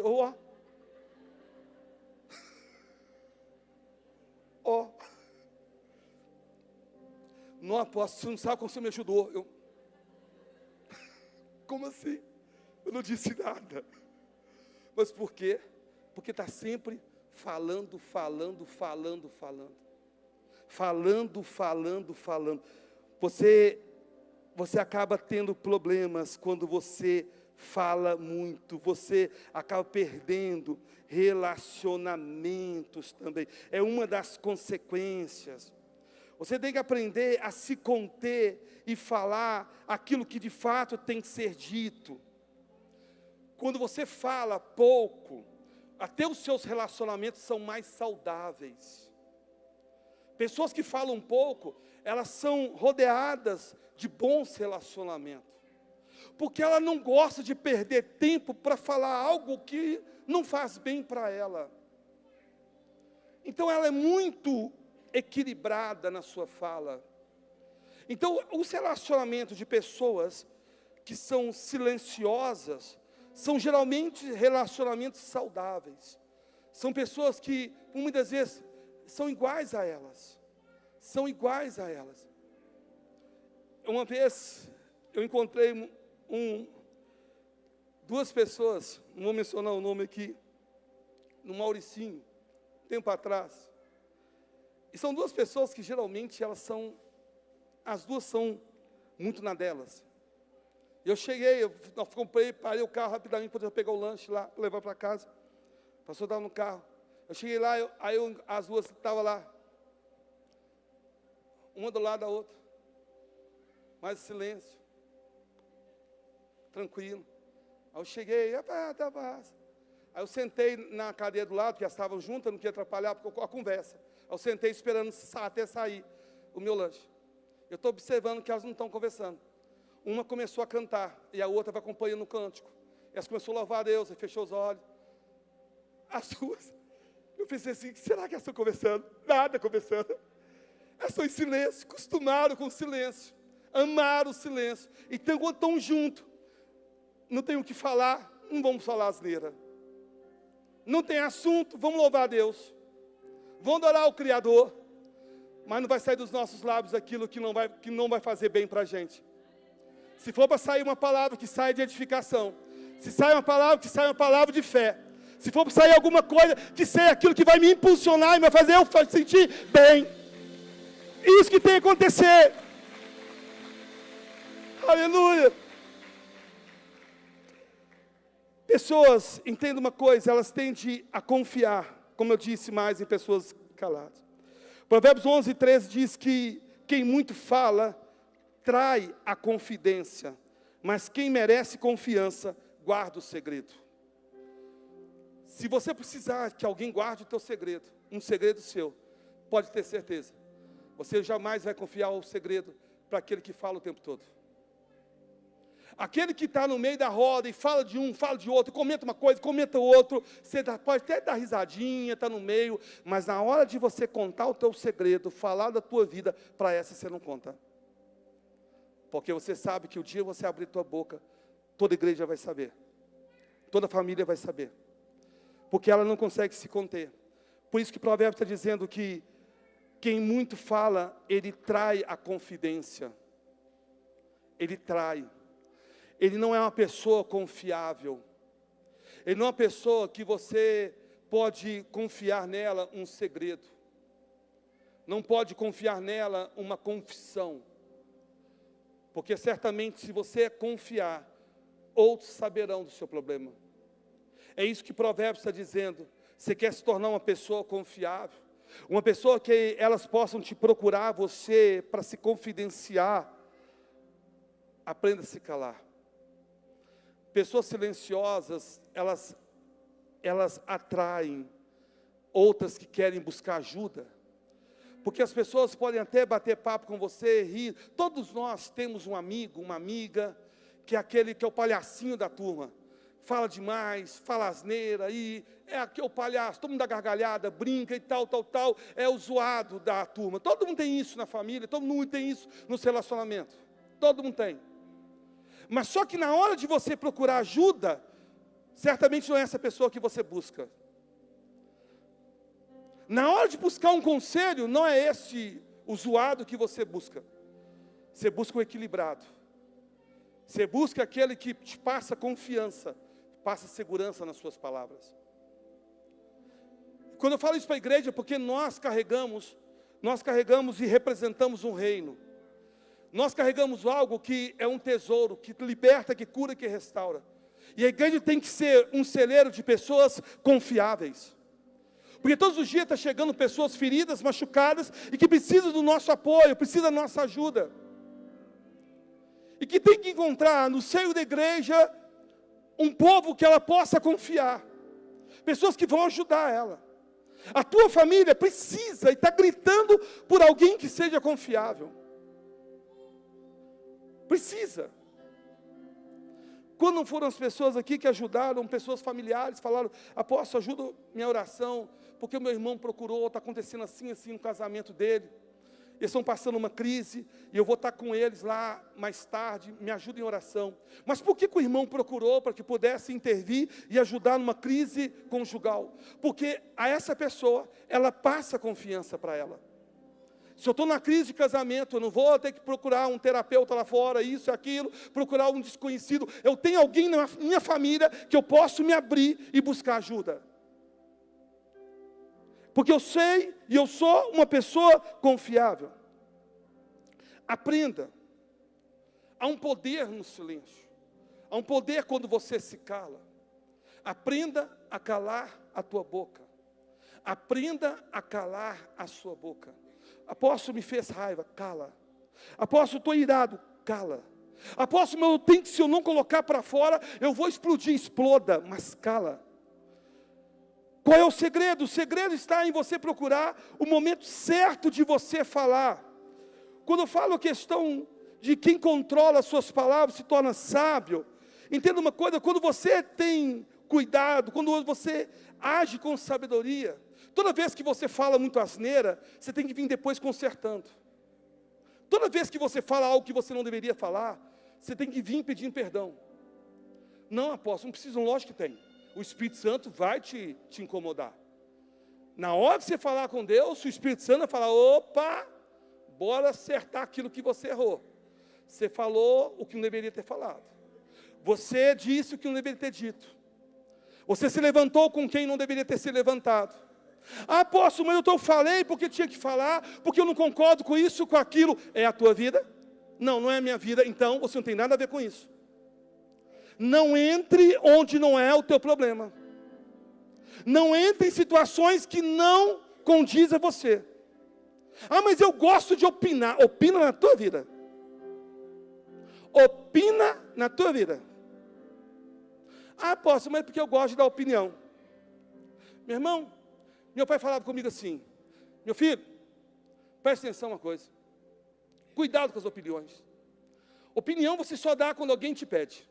Não, apóstolo, você não sabe como você me ajudou. Como assim? Eu não disse nada. Mas por quê? Porque está sempre falando. Você acaba tendo problemas quando você fala muito. Você acaba perdendo relacionamentos também. É uma das consequências. Você tem que aprender a se conter e falar aquilo que de fato tem que ser dito. Quando você fala pouco, até os seus relacionamentos são mais saudáveis. Pessoas que falam pouco, elas são rodeadas de bons relacionamentos. Porque ela não gosta de perder tempo para falar algo que não faz bem para ela. Então ela é muito equilibrada na sua fala. Então, os relacionamentos de pessoas que são silenciosas, são geralmente relacionamentos saudáveis. São pessoas que, muitas vezes, são iguais a elas. Uma vez, eu encontrei duas pessoas, não vou mencionar o nome aqui, no Mauricinho, tempo atrás. E são duas pessoas que geralmente as duas são muito na delas. Eu cheguei, parei o carro rapidamente para pegar o lanche lá, levar para casa. O pastor estava no carro. Eu cheguei lá, as duas estavam lá, uma do lado da outra, mais silêncio, tranquilo. Aí eu cheguei, aí eu sentei na cadeira do lado, que elas estavam juntas, eu não queria atrapalhar a conversa. Aí eu sentei esperando até sair o meu lanche. Eu estou observando que elas não estão conversando. Uma começou a cantar, e a outra vai acompanhando o cântico. Essa começou a louvar a Deus, e fechou os olhos. As duas, eu pensei assim, será que elas estão conversando? Nada conversando. Elas estão em silêncio, acostumaram com o silêncio, amaram o silêncio. Então, quando estão juntos, não tem o que falar, não vamos falar asneira. Não tem assunto, vamos louvar a Deus. Vamos adorar o Criador. Mas não vai sair dos nossos lábios aquilo que não vai fazer bem para a gente. Se for para sair uma palavra, que saia de edificação. Se sai uma palavra, que saia uma palavra de fé. Se for para sair alguma coisa, que seja aquilo que vai me impulsionar e vai fazer eu sentir bem. Isso que tem que acontecer. Aleluia. Pessoas, entenda uma coisa, elas tendem a confiar, como eu disse, mais em pessoas caladas. Provérbios 11:13 diz que quem muito fala, trai a confidência, mas quem merece confiança, guarda o segredo. Se você precisar que alguém guarde o teu segredo, um segredo seu, pode ter certeza, você jamais vai confiar o segredo para aquele que fala o tempo todo. Aquele que está no meio da roda e fala de um, fala de outro, comenta uma coisa, comenta outro, você pode até dar risadinha, está no meio, mas na hora de você contar o teu segredo, falar da tua vida, para essa você não conta. Porque você sabe que o dia você abrir tua boca, toda igreja vai saber, toda família vai saber, porque ela não consegue se conter. Por isso que o provérbio está dizendo que quem muito fala, ele trai a confidência, ele trai. Ele não é uma pessoa confiável. Ele não é uma pessoa que você pode confiar nela um segredo. Não pode confiar nela uma confissão. Porque certamente se você confiar, outros saberão do seu problema. É isso que o provérbio está dizendo. Você quer se tornar uma pessoa confiável? Uma pessoa que elas possam te procurar, você, para se confidenciar. Aprenda a se calar. Pessoas silenciosas, elas atraem outras que querem buscar ajuda. Porque as pessoas podem até bater papo com você, rir. Todos nós temos um amigo, uma amiga, que é aquele que é o palhacinho da turma. Fala demais, fala asneira, e é aquele palhaço, todo mundo dá gargalhada, brinca e tal, é o zoado da turma. Todo mundo tem isso na família, todo mundo tem isso nos relacionamentos. Todo mundo tem. Mas só que na hora de você procurar ajuda, certamente não é essa pessoa que você busca. Na hora de buscar um conselho, não é esse o zoado que você busca. Você busca o equilibrado. Você busca aquele que te passa confiança, passa segurança nas suas palavras. Quando eu falo isso para a igreja, é porque nós carregamos e representamos um reino. Nós carregamos algo que é um tesouro, que liberta, que cura, que restaura. E a igreja tem que ser um celeiro de pessoas confiáveis. Porque todos os dias está chegando pessoas feridas, machucadas, e que precisam do nosso apoio, precisam da nossa ajuda. E que tem que encontrar no seio da igreja um povo que ela possa confiar. Pessoas que vão ajudar ela. A tua família precisa e está gritando por alguém que seja confiável. Precisa. Quando não foram as pessoas aqui que ajudaram, pessoas familiares, falaram, apóstolo, ajuda minha oração, porque o meu irmão procurou, está acontecendo assim no casamento dele. Eles estão passando uma crise, e eu vou estar com eles lá mais tarde, me ajuda em oração. Mas por que o irmão procurou? Para que pudesse intervir e ajudar numa crise conjugal. Porque a essa pessoa, ela passa confiança para ela. Se eu estou na crise de casamento, eu não vou ter que procurar um terapeuta lá fora, isso e aquilo, procurar um desconhecido. Eu tenho alguém na minha família que eu posso me abrir e buscar ajuda. Porque eu sei e eu sou uma pessoa confiável. Aprenda. Há um poder no silêncio. Há um poder quando você se cala. Aprenda a calar a tua boca. Aprenda a calar a sua boca. Apóstolo, me fez raiva, cala. Apóstolo, estou irado, cala. Apóstolo, se eu não colocar para fora, eu vou explodir, exploda, mas cala. Qual é o segredo? O segredo está em você procurar o momento certo de você falar. Quando eu falo a questão de quem controla as suas palavras se torna sábio. Entenda uma coisa, quando você tem cuidado, quando você age com sabedoria, toda vez que você fala muito asneira, você tem que vir depois consertando. Toda vez que você fala algo que você não deveria falar, você tem que vir pedindo perdão. Não, apóstolo, não precisa, lógico que tem. O Espírito Santo vai te incomodar. Na hora que você falar com Deus, o Espírito Santo vai falar, opa, bora acertar aquilo que você errou. Você falou o que não deveria ter falado. Você disse o que não deveria ter dito. Você se levantou com quem não deveria ter se levantado. Ah, apóstolo, mas eu falei porque tinha que falar, porque eu não concordo com isso, com aquilo. É a tua vida? Não, não é a minha vida, então você não tem nada a ver com isso. Não entre onde não é o teu problema. Não entre em situações que não condizem a você. Ah, mas eu gosto de opinar. Opina na tua vida. Opina na tua vida. Ah, apóstolo, mas é porque eu gosto de dar opinião. Meu irmão, meu pai falava comigo assim, meu filho, preste atenção uma coisa. Cuidado com as opiniões. Opinião você só dá quando alguém te pede.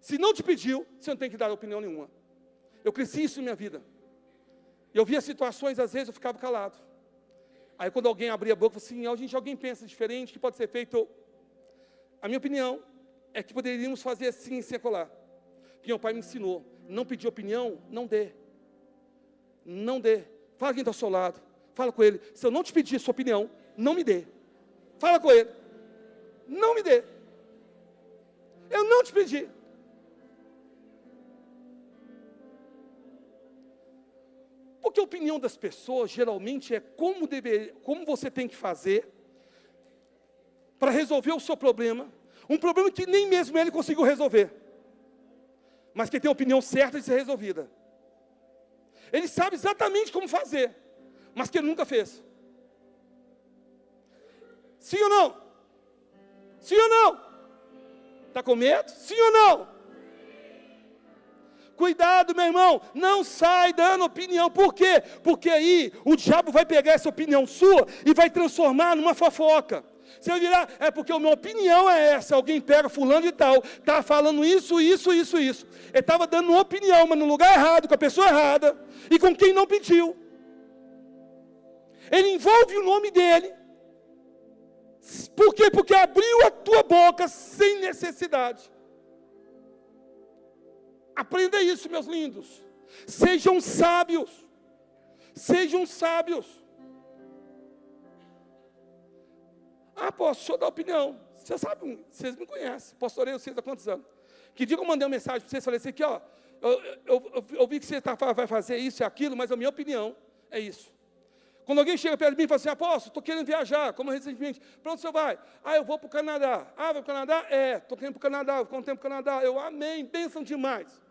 Se não te pediu, você não tem que dar opinião nenhuma. Eu cresci isso na minha vida. Eu via situações, às vezes eu ficava calado. Aí quando alguém abria a boca, eu falei assim, gente, alguém pensa diferente, que pode ser feito. A minha opinião é que poderíamos fazer assim, secular. Porque meu pai me ensinou, não pedir opinião, não dê. Não dê. Fala quem está ao seu lado. Fala com ele. Se eu não te pedir a sua opinião, não me dê. Fala com ele. Não me dê. Eu não te pedi. Porque a opinião das pessoas, geralmente, é como você tem que fazer para resolver o seu problema. Um problema que nem mesmo ele conseguiu resolver. Mas que tem a opinião certa de ser resolvida. Ele sabe exatamente como fazer, mas que ele nunca fez. Sim ou não? Sim ou não? Está com medo? Sim ou não? Cuidado, meu irmão, não sai dando opinião. Por quê? Porque aí o diabo vai pegar essa opinião sua e vai transformar numa fofoca. Você vai virar, é porque a minha opinião é essa. Alguém pega fulano de tal, está falando isso. Ele estava dando uma opinião, mas no lugar errado, com a pessoa errada, e com quem não pediu. Ele envolve o nome dele. Por quê? Porque abriu a tua boca sem necessidade. Aprenda isso, meus lindos. Sejam sábios. Sejam sábios. Ah, apóstolo, deixa eu dar opinião. Você sabe, vocês me conhecem. Pastorei vocês há quantos anos? Que dia que eu mandei uma mensagem para vocês, falei assim, aqui, ó, eu vi que você vai fazer isso e aquilo, mas a minha opinião é isso. Quando alguém chega perto de mim e fala assim, apóstolo, estou querendo viajar, como recentemente, para onde você vai? Ah, eu vou para o Canadá. Ah, vai para o Canadá? É, estou querendo ir para o Canadá, vou ficar um tempo para o Canadá. Eu, amém, bênção demais.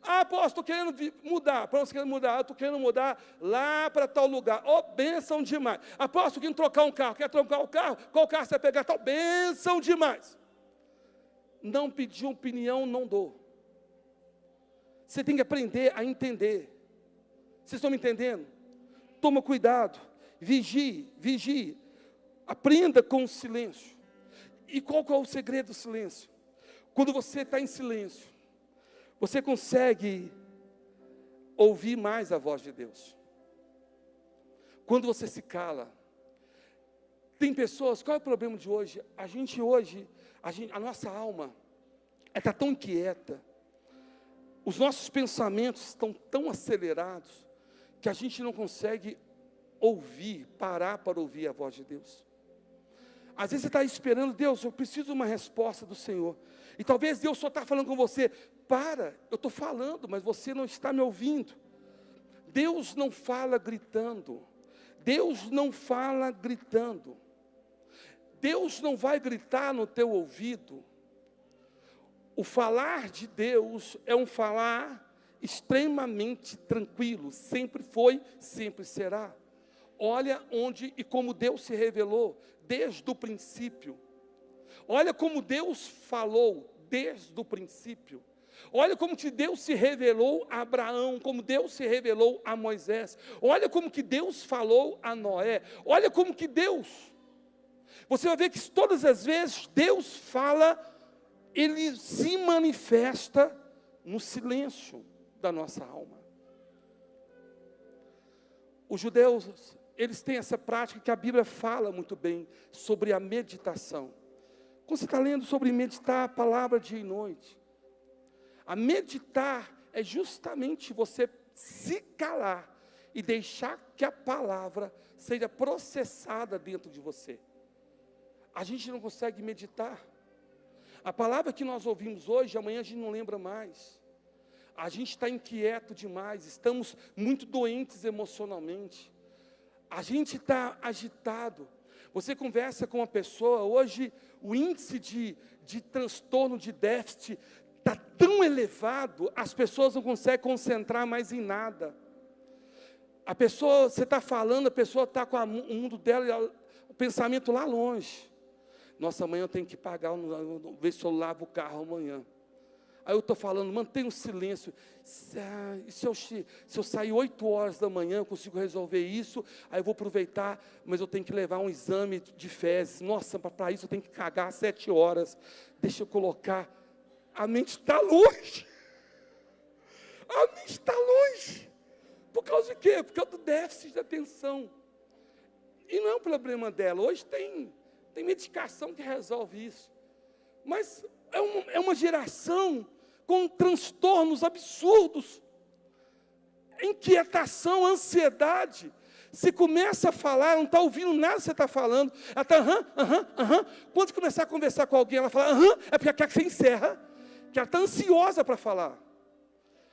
Ah, apóstolo, estou querendo mudar. Para onde você quer mudar? Estou querendo mudar lá para tal lugar. Oh, bênção demais. Apóstolo, estou querendo trocar um carro. Quer trocar o carro? Qual carro você vai pegar? Tal, bênção demais. Não pedir opinião, não dou. Você tem que aprender a entender. Vocês estão me entendendo? Toma cuidado. Vigie. Aprenda com o silêncio. E qual que é o segredo do silêncio? Quando você está em silêncio, você consegue ouvir mais a voz de Deus. Quando você se cala, tem pessoas, qual é o problema de hoje? A nossa alma está tão inquieta, os nossos pensamentos estão tão acelerados, que a gente não consegue parar para ouvir a voz de Deus. Às vezes você está esperando, Deus, eu preciso de uma resposta do Senhor. E talvez Deus só está falando com você, eu estou falando, mas você não está me ouvindo. Deus não fala gritando. Deus não fala gritando. Deus não vai gritar no teu ouvido. O falar de Deus é um falar extremamente tranquilo. Sempre foi, sempre será. Olha onde e como Deus se revelou desde o princípio. Olha como Deus falou desde o princípio. Olha como que Deus se revelou a Abraão, como Deus se revelou a Moisés. Olha como que Deus falou a Noé. Olha como que Deus. Você vai ver que todas as vezes Deus fala, Ele se manifesta no silêncio da nossa alma. Os judeus, eles têm essa prática que a Bíblia fala muito bem sobre a meditação. Quando você está lendo sobre meditar a palavra dia e noite, a meditar é justamente você se calar e deixar que a palavra seja processada dentro de você. A gente não consegue meditar. A palavra que nós ouvimos hoje, amanhã a gente não lembra mais. A gente está inquieto demais, estamos muito doentes emocionalmente. A gente está agitado. Você conversa com uma pessoa, hoje o índice de transtorno de déficit está tão elevado, as pessoas não conseguem concentrar mais em nada. A pessoa, você está falando, a pessoa está com o mundo dela, o pensamento lá longe. Nossa, amanhã eu tenho que pagar, ver se eu lavo o carro amanhã. Aí eu estou falando, mantenha o silêncio. Se eu sair 8 horas da manhã, eu consigo resolver isso, aí eu vou aproveitar, mas eu tenho que levar um exame de fezes. Nossa, para isso eu tenho que cagar às 7 horas. Deixa eu colocar. A mente está longe. A mente está longe. Por causa de quê? Por causa do déficit de atenção. E não é um problema dela. Hoje tem medicação que resolve isso. Mas é uma geração com transtornos absurdos. Inquietação, ansiedade. Você começa a falar, não está ouvindo nada que você está falando. Ela está, Quando você começar a conversar com alguém, ela fala, é porque quer que você encerra. Que ela está ansiosa para falar.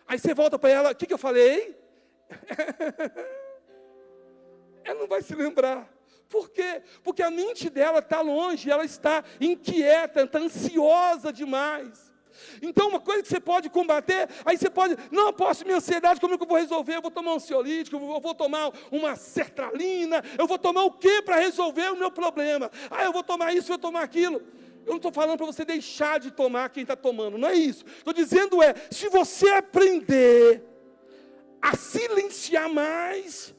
Aí você volta para ela, o que eu falei? Ela não vai se lembrar. Por quê? Porque a mente dela está longe, ela está inquieta, está ansiosa demais. Então, uma coisa que você pode combater, aí você pode, não, eu posso, minha ansiedade, como é que eu vou resolver? Eu vou tomar um ansiolítico, eu vou tomar uma sertralina, eu vou tomar o quê para resolver o meu problema? Eu vou tomar isso, eu vou tomar aquilo. Eu não estou falando para você deixar de tomar quem está tomando, não é isso. Estou dizendo se você aprender a silenciar mais,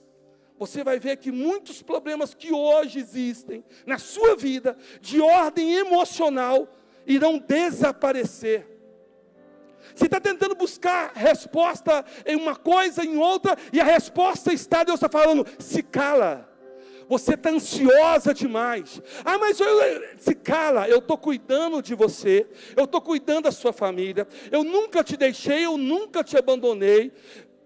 você vai ver que muitos problemas que hoje existem na sua vida, de ordem emocional, irão desaparecer. Você está tentando buscar resposta em uma coisa, em outra, e a resposta está, Deus está falando, se cala. Você está ansiosa demais. Mas se cala, eu estou cuidando de você, eu estou cuidando da sua família, eu nunca te deixei, eu nunca te abandonei.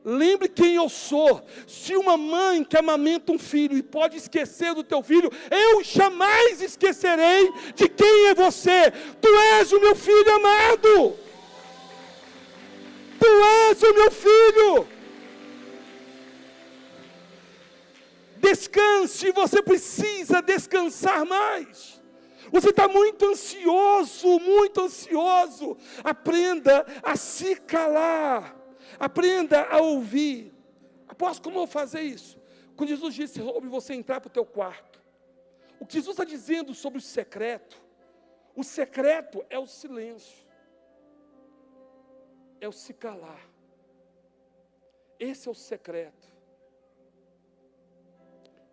Lembre quem eu sou. Se uma mãe que amamenta um filho e pode esquecer do teu filho, eu jamais esquecerei de quem é você. Tu és o meu filho amado. Tu és o meu filho. Descanse, você precisa descansar mais. Você está muito ansioso, muito ansioso. Aprenda a se calar. Aprenda a ouvir. Apóstolo, como eu vou fazer isso? Quando Jesus disse sobre você entrar para o teu quarto, o que Jesus está dizendo sobre o secreto é o silêncio, é o se calar. Esse é o secreto,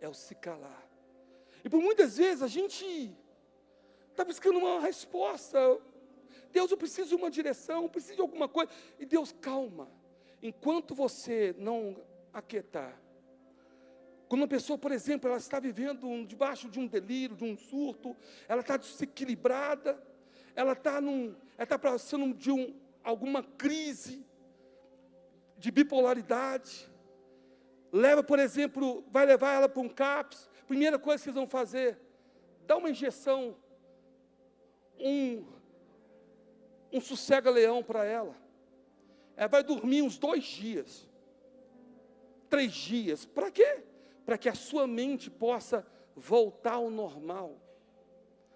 é o se calar. E por muitas vezes a gente está buscando uma resposta. Deus, eu preciso de uma direção, eu preciso de alguma coisa. E Deus, calma. Enquanto você não aquietar, quando uma pessoa, por exemplo, ela está vivendo debaixo de um delírio, de um surto, ela está desequilibrada, ela está passando de alguma crise de bipolaridade, vai levar ela para um CAPS, primeira coisa que vocês vão fazer, dá uma injeção, um sossega-leão para ela. Ela vai dormir uns 2 dias, 3 dias. Para quê? Para que a sua mente possa voltar ao normal.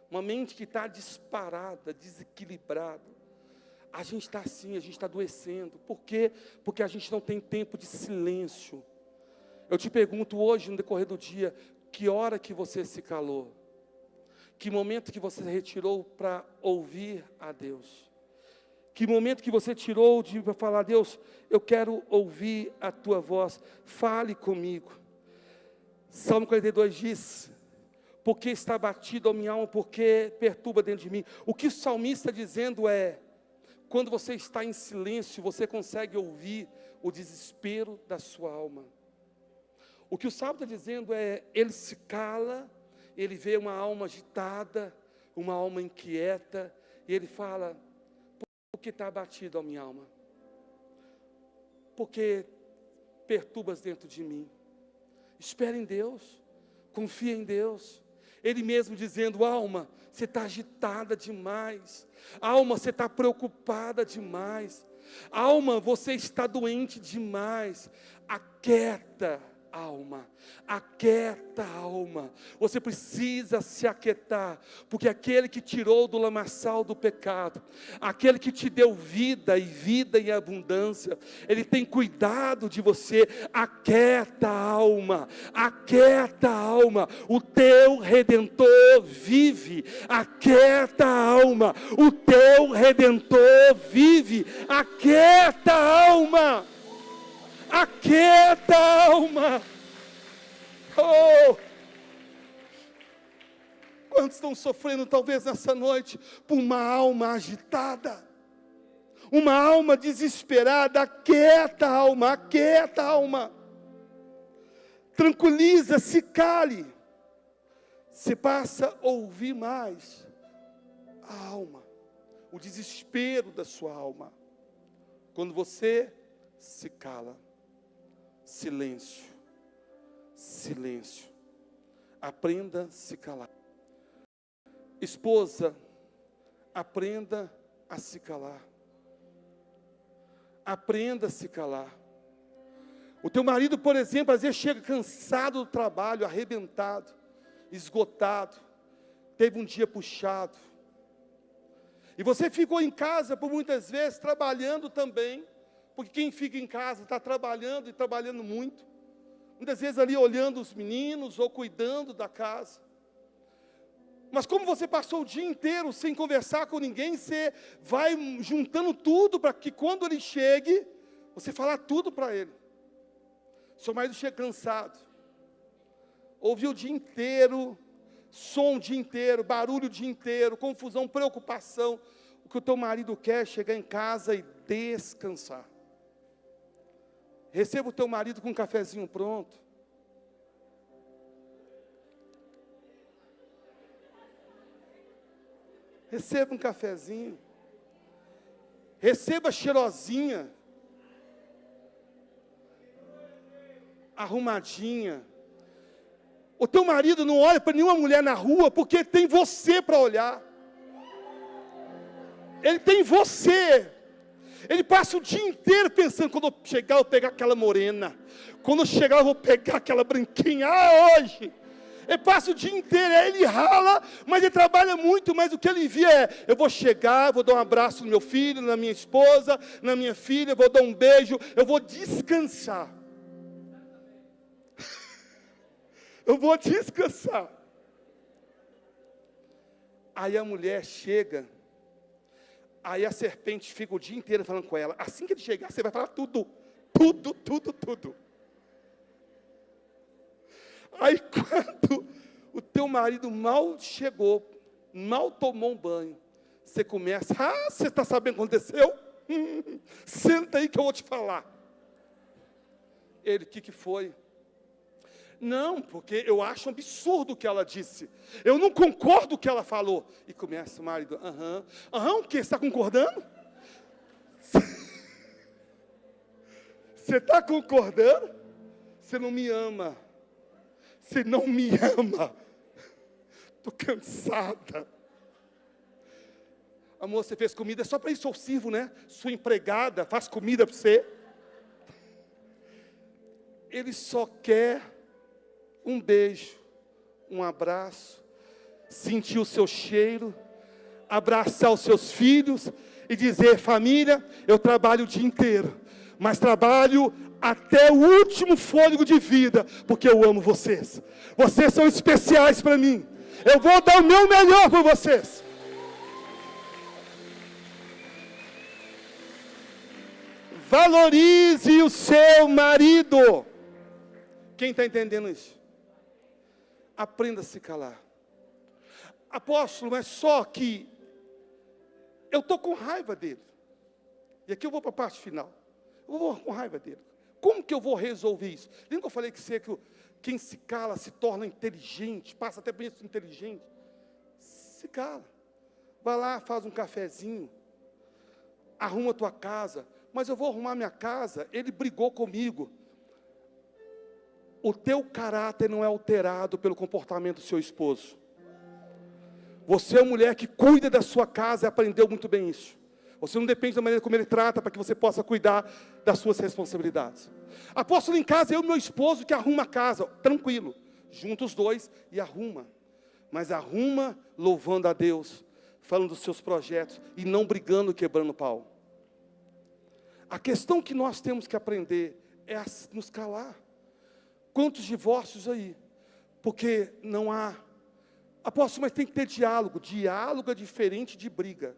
Uma mente que está disparada, desequilibrada. A gente está assim, a gente está adoecendo. Por quê? Porque a gente não tem tempo de silêncio. Eu te pergunto hoje, no decorrer do dia, que hora que você se calou? Que momento que você retirou para ouvir a Deus? Que momento que você tirou para falar, Deus, eu quero ouvir a tua voz, fale comigo. Salmo 42 diz, Porque está abatido a minha alma, porque perturba dentro de mim. O que o salmista está dizendo é, quando você está em silêncio, você consegue ouvir o desespero da sua alma. O que o salmo está dizendo é, ele se cala, ele vê uma alma agitada, uma alma inquieta, e ele fala, por que está abatido a minha alma? Porque perturbas dentro de mim. Espera em Deus, confia em Deus. Ele mesmo dizendo, alma, você está agitada demais. Alma, você está preocupada demais. Alma, você está doente demais. Aquieta, alma. Aquieta, alma. Você precisa se aquietar, porque aquele que tirou do lamaçal do pecado, aquele que te deu vida e vida em abundância, ele tem cuidado de você. Aquieta, alma. Aquieta, alma. O teu Redentor vive. Aquieta, alma. O teu Redentor vive. Aquieta, alma. Aquieta, alma. Oh! Quantos estão sofrendo talvez nessa noite por uma alma agitada, uma alma desesperada? Aquieta, alma, aquieta, alma. Tranquiliza, se cale. Você passa a ouvir mais a alma, o desespero da sua alma. Quando você se cala. Silêncio, silêncio. Aprenda a se calar. Esposa, aprenda a se calar. Aprenda a se calar. O teu marido, por exemplo, às vezes chega cansado do trabalho, arrebentado, esgotado, teve um dia puxado. E você ficou em casa por muitas vezes trabalhando também. Porque quem fica em casa está trabalhando e trabalhando muito. Muitas vezes ali olhando os meninos ou cuidando da casa. Mas como você passou o dia inteiro sem conversar com ninguém, você vai juntando tudo para que quando ele chegue, você falar tudo para ele. Seu marido chega cansado. Ouviu o dia inteiro, som o dia inteiro, barulho o dia inteiro, confusão, preocupação. O que o teu marido quer é chegar em casa e descansar. Receba o teu marido com um cafezinho pronto. Receba um cafezinho. Receba cheirosinha. Arrumadinha. O teu marido não olha para nenhuma mulher na rua porque tem você para olhar. Ele tem você. Ele passa o dia inteiro pensando, quando eu chegar eu vou pegar aquela morena. Quando eu chegar eu vou pegar aquela branquinha. Hoje. Ele passa o dia inteiro, aí ele rala, mas ele trabalha muito, mas o que ele vê é, eu vou chegar, vou dar um abraço no meu filho, na minha esposa, na minha filha, vou dar um beijo, eu vou descansar. Eu vou descansar. Aí a mulher chega, aí a serpente fica o dia inteiro falando com ela. Assim que ele chegar, você vai falar tudo. Tudo, tudo, tudo. Aí quando o teu marido mal chegou, mal tomou um banho, você começa, você está sabendo o que aconteceu? Senta aí que eu vou te falar. Ele, o que foi? Não, porque eu acho um absurdo o que ela disse. Eu não concordo com o que ela falou. E começa o marido, o quê? Você está concordando? Você está concordando? Você não me ama. Você não me ama. Estou cansada. Amor, você fez comida, só para isso eu sirvo, né? Sua empregada faz comida para você. Ele só quer um beijo, um abraço, sentir o seu cheiro, abraçar os seus filhos e dizer, família, eu trabalho o dia inteiro, mas trabalho até o último fôlego de vida, porque eu amo vocês. Vocês são especiais para mim. Eu vou dar o meu melhor por vocês. Valorize o seu marido. Quem está entendendo isso? Aprenda a se calar. apóstolo, mas só que eu estou com raiva dele. E aqui eu vou para a parte final. Eu vou com raiva dele. Como que eu vou resolver isso? Lembra que eu falei que quem se cala se torna inteligente, passa até por isso inteligente? Se cala. Vai lá, faz um cafezinho, arruma a tua casa. Mas eu vou arrumar minha casa, ele brigou comigo. O teu caráter não é alterado pelo comportamento do seu esposo. Você é uma mulher que cuida da sua casa e aprendeu muito bem isso. Você não depende da maneira como ele trata para que você possa cuidar das suas responsabilidades. Apóstolo, em casa, eu e meu esposo que arruma a casa, tranquilo. Junta os dois e arruma. Mas arruma louvando a Deus, falando dos seus projetos e não brigando, quebrando pau. A questão que nós temos que aprender é a nos calar. Quantos divórcios aí? Porque não há... Apóstolo, mas tem que ter diálogo. Diálogo é diferente de briga.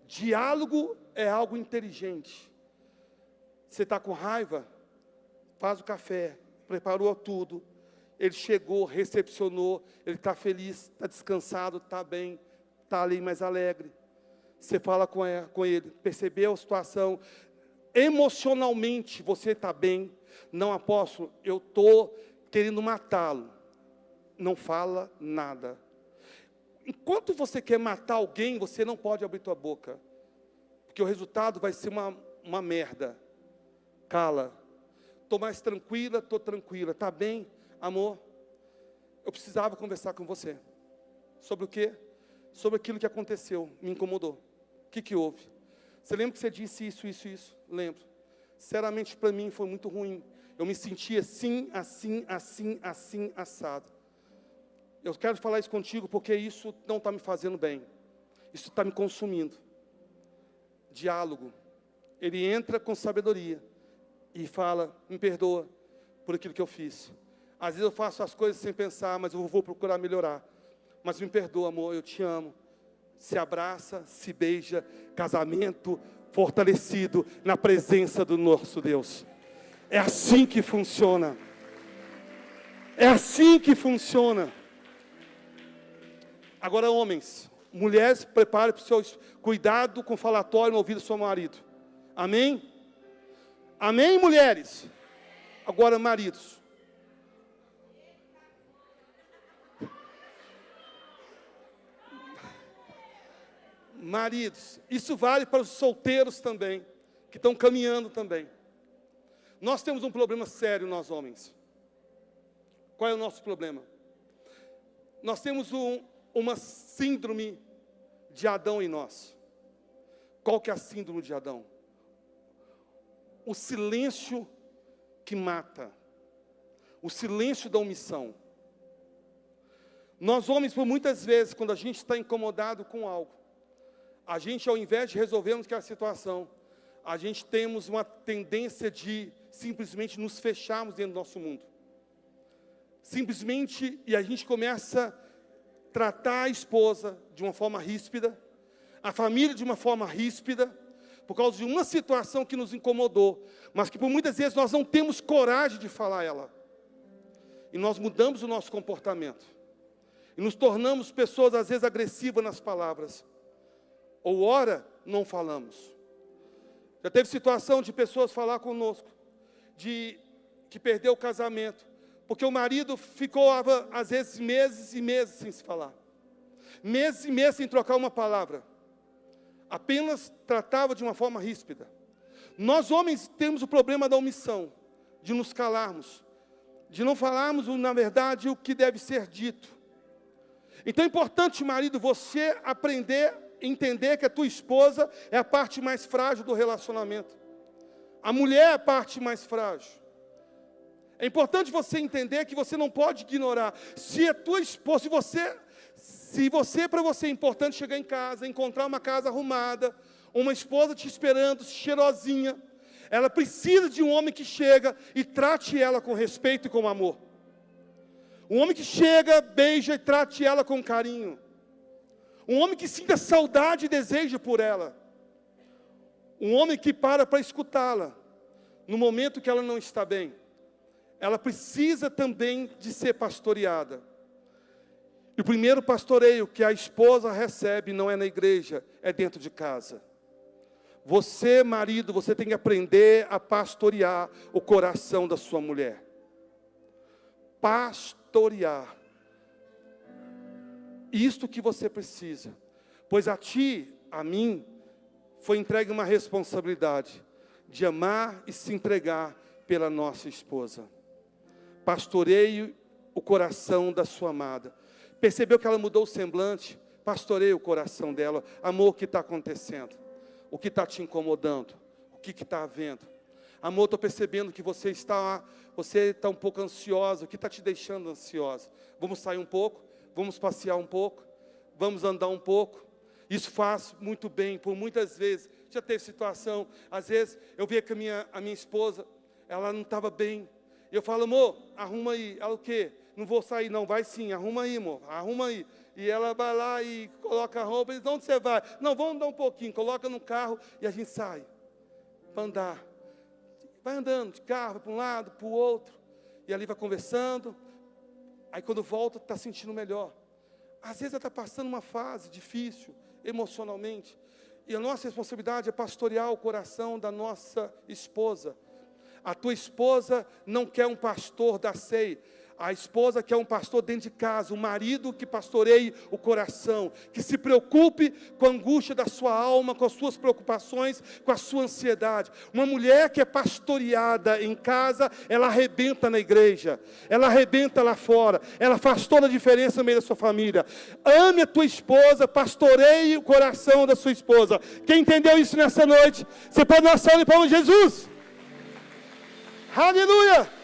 Diálogo é algo inteligente. Você está com raiva? Faz o café, preparou tudo. Ele chegou, recepcionou, ele está feliz, está descansado, está bem, está ali mais alegre. Você fala com ele, percebeu a situação. Emocionalmente você está bem. Não, apóstolo, eu estou querendo matá-lo. Não fala nada. Enquanto você quer matar alguém, você não pode abrir tua boca. Porque o resultado vai ser uma merda. Cala. Estou mais tranquila, estou tranquila. Está bem, amor? Eu precisava conversar com você. Sobre o quê? Sobre aquilo que aconteceu. Me incomodou. O que houve? Você lembra que você disse isso? Lembro. Sinceramente, para mim foi muito ruim. Eu me sentia assim, assado. Eu quero falar isso contigo porque isso não está me fazendo bem. Isso está me consumindo. Diálogo. Ele entra com sabedoria e fala, me perdoa por aquilo que eu fiz. Às vezes eu faço as coisas sem pensar, mas eu vou procurar melhorar. Mas me perdoa, amor, eu te amo. Se abraça, se beija, casamento fortalecido na presença do nosso Deus. É assim que funciona. É assim que funciona. Agora, homens, mulheres, prepare para o seu cuidado com o falatório no ouvido do seu marido. Amém? Amém, mulheres? Agora, maridos. Maridos, isso vale para os solteiros também, que estão caminhando também. Nós temos um problema sério, nós homens. Qual é o nosso problema? Nós temos uma síndrome de Adão em nós. Qual que é a síndrome de Adão? O silêncio que mata. O silêncio da omissão. Nós homens, por muitas vezes, quando a gente está incomodado com algo, a gente, ao invés de resolvermos aquela situação, a gente temos uma tendência de simplesmente nos fecharmos dentro do nosso mundo. Simplesmente, e a gente começa a tratar a esposa de uma forma ríspida, a família de uma forma ríspida, por causa de uma situação que nos incomodou, mas que por muitas vezes nós não temos coragem de falar ela. E nós mudamos o nosso comportamento. E nos tornamos pessoas, às vezes, agressivas nas palavras. Ou ora, não falamos. Já teve situação de pessoas falar conosco, que perdeu o casamento, porque o marido ficou, às vezes, meses e meses sem se falar. Meses e meses sem trocar uma palavra. Apenas tratava de uma forma ríspida. Nós, homens, temos o problema da omissão, de nos calarmos, de não falarmos, na verdade, o que deve ser dito. Então é importante, marido, você aprender, entender que a tua esposa é a parte mais frágil do relacionamento. A mulher é a parte mais frágil. É importante você entender que você não pode ignorar. Se a tua esposa, para você é importante chegar em casa, encontrar uma casa arrumada, uma esposa te esperando, cheirosinha, ela precisa de um homem que chega e trate ela com respeito e com amor. Um homem que chega, beija e trate ela com carinho. Um homem que sinta saudade e desejo por ela. Um homem que para escutá-la no momento que ela não está bem. Ela precisa também de ser pastoreada. E o primeiro pastoreio que a esposa recebe não é na igreja, é dentro de casa. Você, marido, você tem que aprender a pastorear o coração da sua mulher. Pastorear. Isto que você precisa. Pois a ti, a mim, foi entregue uma responsabilidade de amar e se entregar pela nossa esposa. Pastoreie o coração da sua amada. Percebeu que ela mudou o semblante? Pastoreie o coração dela. Amor, o que está acontecendo? O que está te incomodando? O que está havendo? Amor, estou percebendo que você está um pouco ansiosa. O que está te deixando ansiosa? Vamos sair um pouco? Vamos passear um pouco? Vamos andar um pouco? Isso faz muito bem, por muitas vezes. Já teve situação, às vezes eu via que a minha esposa, ela não estava bem. E eu falo, amor, arruma aí. Ela, o quê? Não vou sair não. Vai sim, arruma aí, amor, arruma aí. E ela vai lá e coloca a roupa. E diz, onde você vai? Não, vamos andar um pouquinho. Coloca no carro e a gente sai para andar. Vai andando de carro para um lado, para o outro. E ali vai conversando. Aí quando volta, está sentindo melhor. Às vezes ela está passando uma fase difícil, emocionalmente. E a nossa responsabilidade é pastorear o coração da nossa esposa. A tua esposa não quer um pastor da CEI. A esposa quer um pastor dentro de casa, um marido que pastoreie o coração, que se preocupe com a angústia da sua alma, com as suas preocupações, com a sua ansiedade. Uma mulher que é pastoreada em casa, ela arrebenta na igreja, ela arrebenta lá fora, ela faz toda a diferença no meio da sua família. Ame a tua esposa, pastoreie o coração da sua esposa. Quem entendeu isso nessa noite? Você pode dar salve para Jesus. Aleluia!